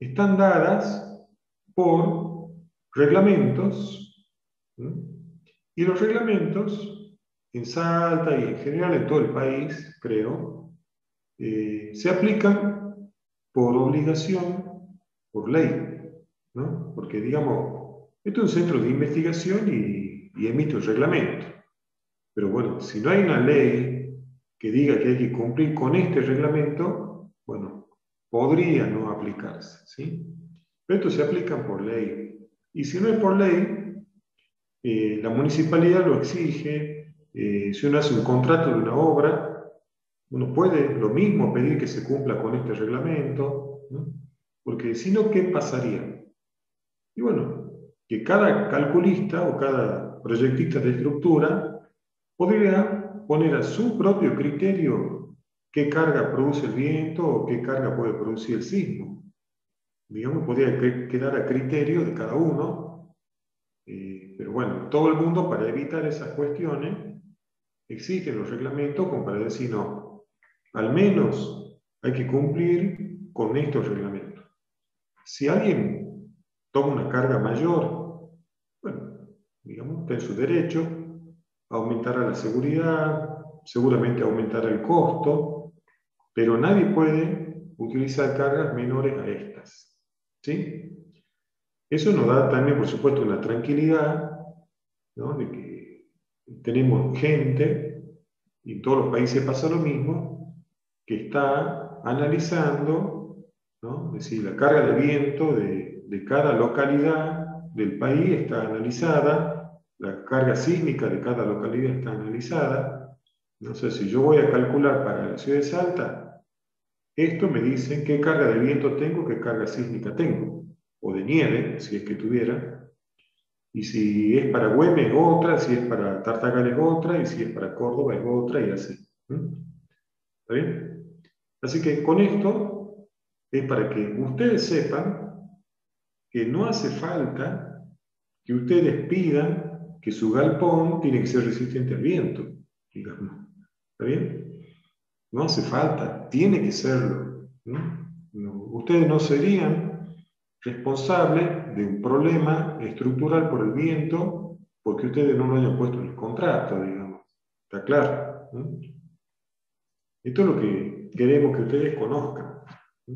están dadas por reglamentos, y los reglamentos en Salta y en general en todo el país, creo, se aplican por obligación, por ley, ¿no? Porque, digamos, esto es un centro de investigación y emite un reglamento. Pero bueno, si no hay una ley que diga que hay que cumplir con este reglamento, bueno, podría no aplicarse, ¿sí? Pero esto se aplica por ley. Y si no es por ley, la municipalidad lo exige. Si uno hace un contrato de una obra, uno puede lo mismo pedir que se cumpla con este reglamento, ¿no? Porque si no, ¿qué pasaría? Y bueno, que cada calculista o cada proyectista de estructura podría poner a su propio criterio qué carga produce el viento o qué carga puede producir el sismo. Digamos, podría quedar a criterio de cada uno, pero bueno, todo el mundo, para evitar esas cuestiones, existen los reglamentos como para decir no, al menos hay que cumplir con estos reglamentos. Si alguien toma una carga mayor, bueno, digamos, está en su derecho, aumentará la seguridad, seguramente aumentará el costo, pero nadie puede utilizar cargas menores a estas. ¿Sí? Eso nos da también, por supuesto, una tranquilidad, ¿no? De que tenemos gente, y en todos los países pasa lo mismo, que está analizando, ¿no? Es decir, la carga de viento de cada localidad del país está analizada, la carga sísmica de cada localidad está analizada. No sé, si yo voy a calcular para la ciudad de Salta, esto me dice qué carga de viento tengo, qué carga sísmica tengo, o de nieve, si es que tuviera, y si es para Güemes es otra, si es para Tartagal es otra, y si es para Córdoba es otra, y así. ¿Está bien? Así que con esto es para que ustedes sepan que no hace falta que ustedes pidan que su galpón tiene que ser resistente al viento, digamos. ¿Está bien? No hace falta, tiene que serlo. Ustedes no serían responsables de un problema estructural por el viento porque ustedes no lo hayan puesto en el contrato, digamos. ¿Está claro? Esto es lo que queremos que ustedes conozcan,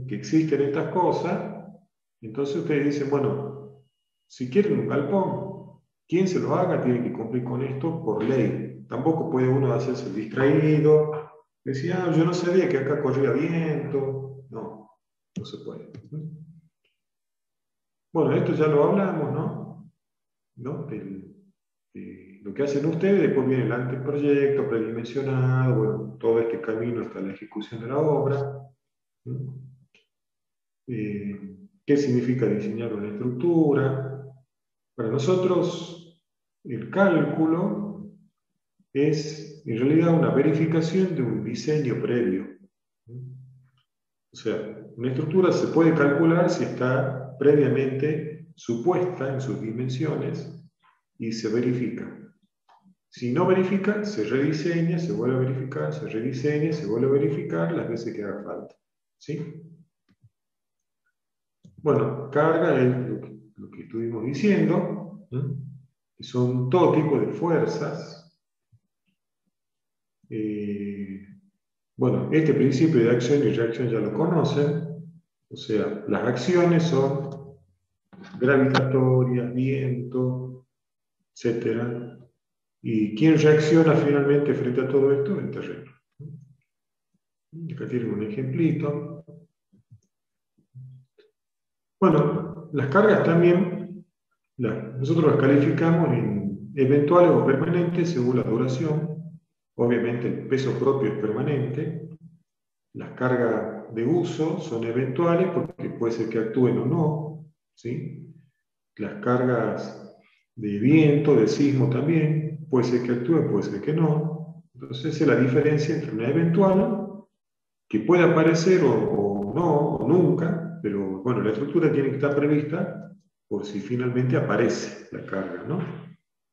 que existen estas cosas. Entonces ustedes dicen, bueno, si quieren un galpón, quien se lo haga tiene que cumplir con esto por ley. Tampoco puede uno hacerse distraído, decir, yo no sabía que acá corría viento. No, no se puede. Bueno, esto ya lo hablamos, ¿no? De lo que hacen ustedes, después viene el anteproyecto predimensionado, bueno, todo este camino hasta la ejecución de la obra. ¿Qué significa diseñar una estructura? Para nosotros, el cálculo es en realidad una verificación de un diseño previo. O sea, una estructura se puede calcular si está previamente supuesta en sus dimensiones y se verifica. Si no verifica, se rediseña, se vuelve a verificar, se rediseña, se vuelve a verificar las veces que haga falta. ¿Sí? Bueno, carga es lo que estuvimos diciendo, que son todo tipo de fuerzas. Bueno, este principio de acción y reacción ya lo conocen. O sea, las acciones son gravitatorias, viento, etc. ¿Y quién reacciona finalmente frente a todo esto? El terreno. Acá tienen un ejemplito. Bueno, las cargas también, nosotros las calificamos en eventuales o permanentes según la duración. Obviamente el peso propio es permanente. Las cargas de uso son eventuales porque puede ser que actúen o no, ¿sí? Las cargas de viento, de sismo también, puede ser que actúen, puede ser que no. Entonces esa es la diferencia entre una eventual, que puede aparecer o no, o nunca, pero bueno, la estructura tiene que estar prevista por si finalmente aparece la carga, ¿no?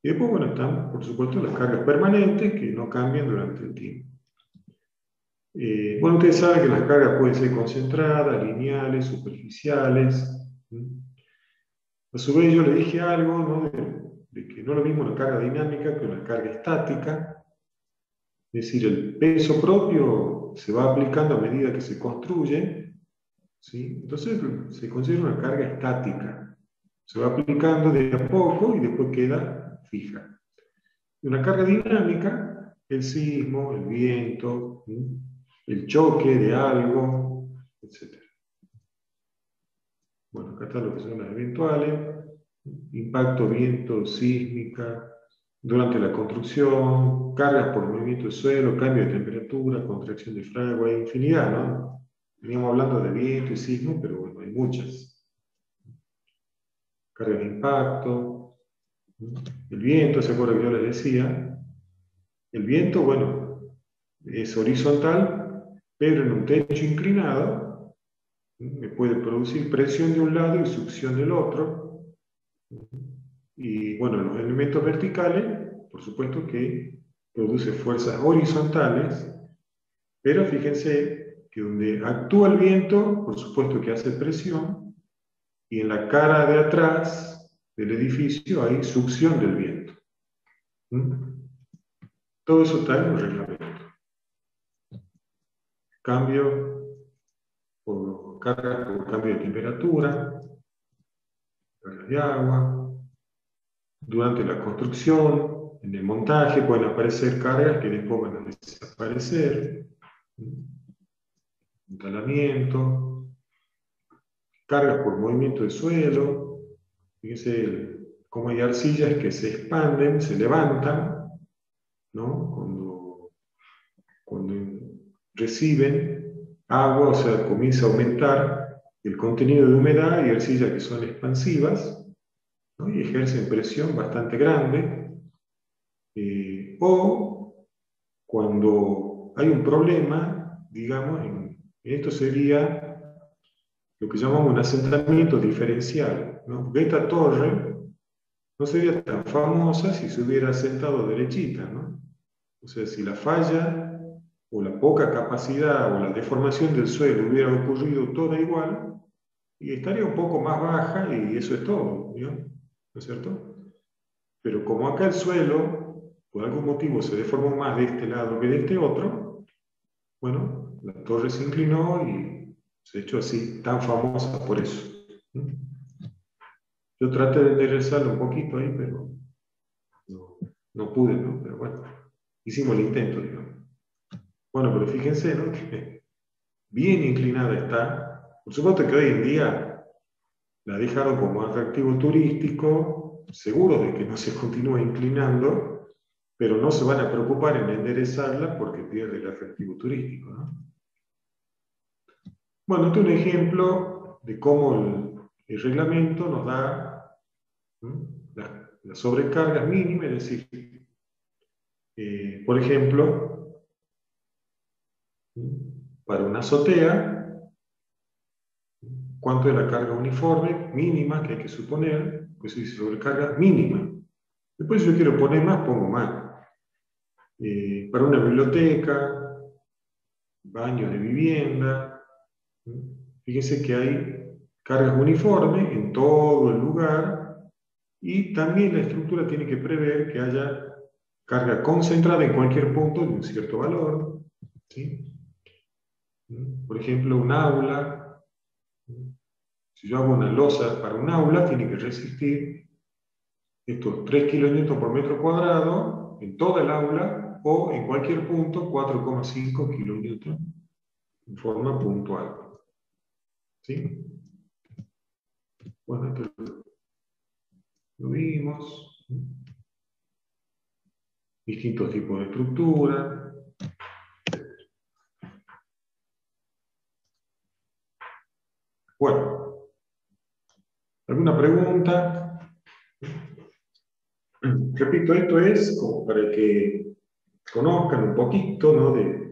Y después, bueno, están, por supuesto, las cargas permanentes que no cambian durante el tiempo. Bueno, ustedes saben que las cargas pueden ser concentradas, lineales, superficiales. A su vez yo le dije algo, ¿no? de que no es lo mismo una carga dinámica que una carga estática. Es decir, el peso propio se va aplicando a medida que se construye, ¿sí? Entonces se considera una carga estática. Se va aplicando de a poco y después queda fija. Una carga dinámica, el sismo, el viento, el choque de algo, etc. Bueno, acá está lo que son las eventuales, impacto, viento, sísmica, durante la construcción, cargas por movimiento del suelo, cambio de temperatura, contracción de fragua, hay infinidad, ¿no? Veníamos hablando de viento y sismo, pero bueno, hay muchas. Cargas de impacto, el viento, ¿se acuerdan que yo les decía? El viento, bueno, es horizontal, pero en un techo inclinado me puede producir presión de un lado y succión del otro. Y bueno, los elementos verticales, por supuesto que produce fuerzas horizontales, pero fíjense que donde actúa el viento, por supuesto que hace presión, y en la cara de atrás del edificio hay succión del viento. Todo eso está en un reglamento. Cambio por carga por cambio de temperatura, cargas de agua. Durante la construcción, en el montaje, pueden aparecer cargas que después van a desaparecer. Instalamiento. Cargas por movimiento de suelo. Fíjense cómo hay arcillas que se expanden, se levantan, ¿no? Cuando reciben agua, o sea, comienza a aumentar el contenido de humedad y arcillas que son expansivas, ¿no? Y ejercen presión bastante grande. O cuando hay un problema, digamos, esto sería lo que llamamos un asentamiento diferencial, ¿no? Porque esta torre no sería tan famosa si se hubiera asentado derechita, ¿no? O sea, si la falla o la poca capacidad o la deformación del suelo hubiera ocurrido toda igual, y estaría un poco más baja y eso es todo, ¿no? ¿No es cierto? Pero como acá el suelo, por algún motivo, se deformó más de este lado que de este otro, bueno, la torre se inclinó y se ha hecho así, tan famosa por eso. Yo traté de enderezarlo un poquito ahí, pero no pude, ¿no? Pero bueno, hicimos el intento, digamos. Bueno, pero fíjense, ¿no? Que bien inclinada está. Por supuesto que hoy en día la dejaron como atractivo turístico, seguros de que no se continúa inclinando, pero no se van a preocupar en enderezarla porque pierde el atractivo turístico, ¿no? Bueno, este es un ejemplo de cómo el reglamento nos da, ¿no?, las sobrecargas mínimas, es decir, por ejemplo, para una azotea, ¿cuánto es la carga uniforme mínima que hay que suponer? Pues se dice sobrecarga mínima. Después, si yo quiero poner más, pongo más. Para una biblioteca, baños de vivienda, fíjense que hay cargas uniformes en todo el lugar y también la estructura tiene que prever que haya carga concentrada en cualquier punto de un cierto valor, ¿sí? Por ejemplo, un aula. Si yo hago una losa para un aula, tiene que resistir estos 3 kilonewtons por metro cuadrado en toda el aula o en cualquier punto 4,5 kilonewtons en forma puntual. ¿Sí? Bueno, esto lo vimos. Distintos tipos de estructura. Bueno, ¿alguna pregunta? Repito, esto es como para que conozcan un poquito, ¿no?, de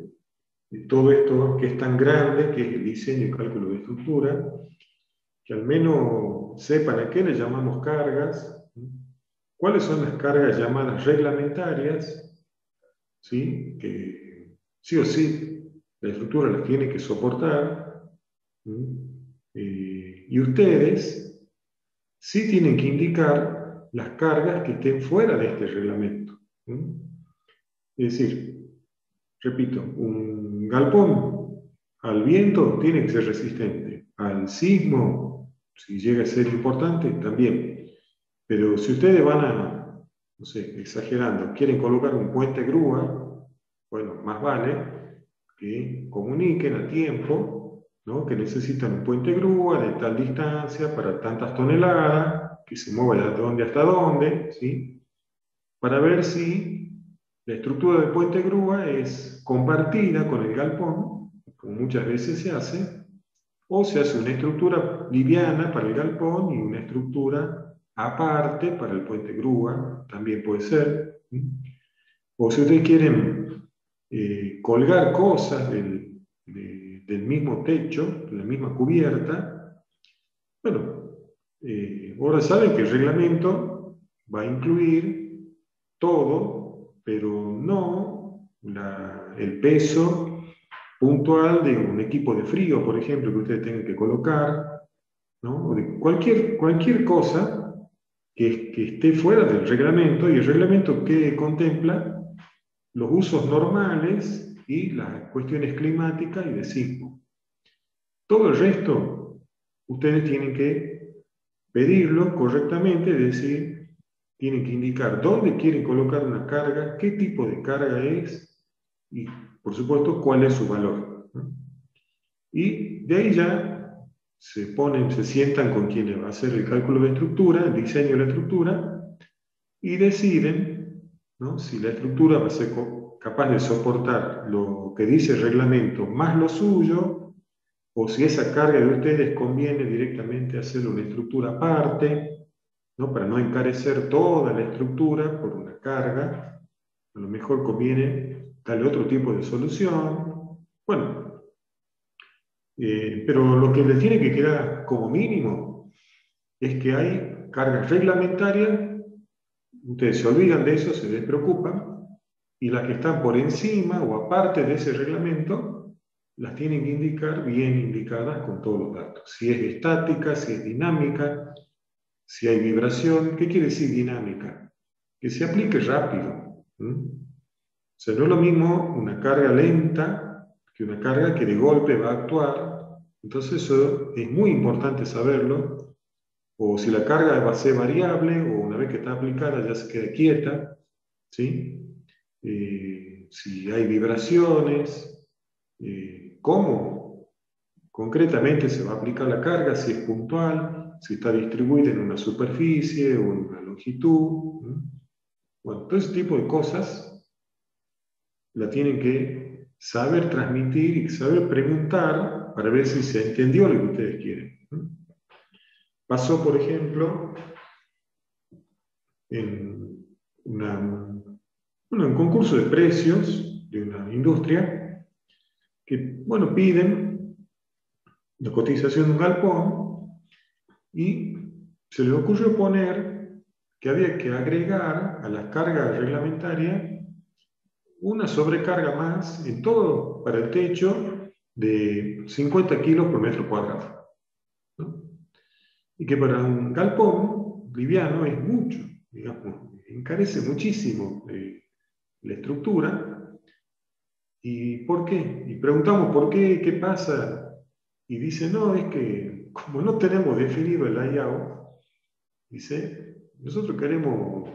todo esto que es tan grande, que es el diseño y cálculo de estructura, que al menos sepan a qué le llamamos cargas, cuáles son las cargas llamadas reglamentarias, ¿sí?, que sí o sí la estructura las tiene que soportar, y ustedes sí tienen que indicar las cargas que estén fuera de este reglamento. Es decir, repito, un galpón al viento tiene que ser resistente, al sismo, si llega a ser importante, también. Pero si ustedes van a, no sé, exagerando, quieren colocar un puente grúa, bueno, más vale que comuniquen a tiempo, ¿no?, que necesitan un puente grúa de tal distancia para tantas toneladas, que se mueva de dónde hasta dónde, ¿sí?, para ver si la estructura del puente grúa es compartida con el galpón, como muchas veces se hace, o se hace una estructura liviana para el galpón y una estructura aparte para el puente grúa, también puede ser. O si ustedes quieren colgar cosas del mismo techo, de la misma cubierta, bueno, ahora saben que el reglamento va a incluir todo, pero no el peso puntual de un equipo de frío, por ejemplo, que ustedes tengan que colocar, ¿no?, o de cualquier cosa que esté fuera del reglamento, y el reglamento que contempla los usos normales y las cuestiones climáticas y de sismo. Todo el resto, ustedes tienen que pedirlo correctamente, es decir, tienen que indicar dónde quieren colocar una carga, qué tipo de carga es y, por supuesto, cuál es su valor. Y de ahí ya se sientan con quienes va a hacer el cálculo de estructura, el diseño de la estructura, y deciden, ¿no?, si la estructura va a ser capaz de soportar lo que dice el reglamento más lo suyo, o si esa carga de ustedes conviene directamente hacer una estructura aparte, ¿no?, para no encarecer toda la estructura por una carga. A lo mejor conviene darle otro tipo de solución. Bueno, pero lo que les tiene que quedar como mínimo es que hay cargas reglamentarias, ustedes se olvidan de eso, se despreocupan, y las que están por encima o aparte de ese reglamento, las tienen que indicar bien indicadas con todos los datos. Si es estática, si es dinámica, si hay vibración. ¿Qué quiere decir dinámica? Que se aplique rápido. O sea, no es lo mismo una carga lenta que una carga que de golpe va a actuar. Entonces eso es muy importante saberlo. O si la carga va a ser variable, o una vez que está aplicada ya se queda quieta, ¿sí? Si hay vibraciones, cómo concretamente se va a aplicar la carga, si es puntual, si está distribuida en una superficie o en una longitud. Bueno, todo ese tipo de cosas la tienen que saber transmitir y saber preguntar para ver si se entendió lo que ustedes quieren. Pasó, por ejemplo, en un concurso de precios de una industria que, bueno, piden la cotización de un galpón y se les ocurrió poner que había que agregar a las cargas reglamentarias una sobrecarga más en todo para el techo de 50 kilos por metro cuadrado, ¿no? Y que para un galpón liviano es mucho, digamos, encarece muchísimo la estructura. ¿Y por qué? Y preguntamos por qué, qué pasa, y dice, no, es que como no tenemos definido el layout, dice, nosotros queremos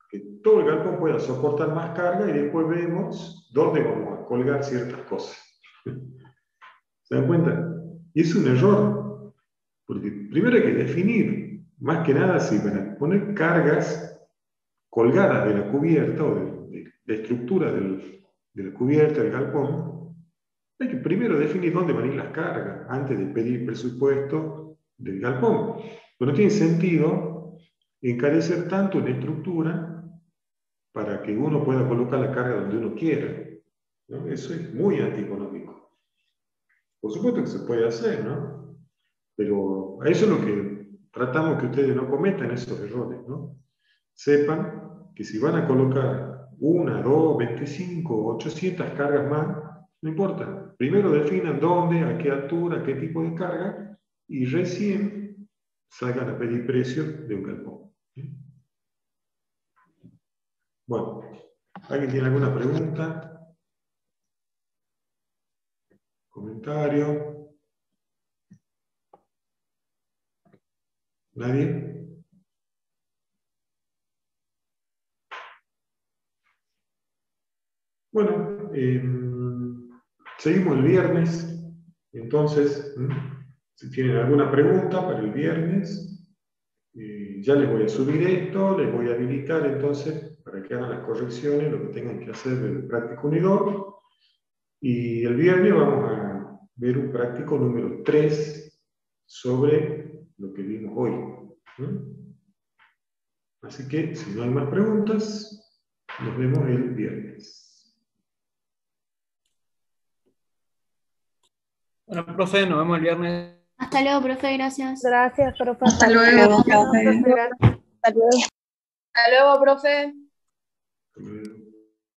que todo el galpón pueda soportar más carga y después vemos dónde vamos a colgar ciertas cosas. ¿Se dan cuenta? Y es un error, porque primero hay que definir, más que nada, si para poner cargas colgadas de la cubierta o de la estructura de la cubierta del galpón, hay que primero definir dónde van a ir las cargas antes de pedir presupuesto del galpón. Pero no tiene sentido encarecer tanto en la estructura para que uno pueda colocar la carga donde uno quiera, ¿no? Eso es muy antieconómico. Por supuesto que se puede hacer, ¿no? Pero a eso es lo que tratamos que ustedes no cometan esos errores, ¿no? Sepan que si van a colocar 1, 2, 25, 800 cargas más, no importa. Primero definan dónde, a qué altura, a qué tipo de carga, y recién salgan a pedir precios de un galpón. Bueno, ¿alguien tiene alguna pregunta? ¿Comentario? ¿Nadie? Bueno, seguimos el viernes. Entonces, si tienen alguna pregunta para el viernes, ya les voy a subir esto, les voy a habilitar entonces para que hagan las correcciones, lo que tengan que hacer del práctico unidor. Y el viernes vamos a ver un práctico número 3 sobre lo que vimos hoy. Así que, si no hay más preguntas, nos vemos el viernes. Bueno, profe, nos vemos el viernes. Hasta luego, profe, gracias. Gracias, profe. Hasta luego, profe. Hasta luego. Hasta luego, profe. Hasta luego.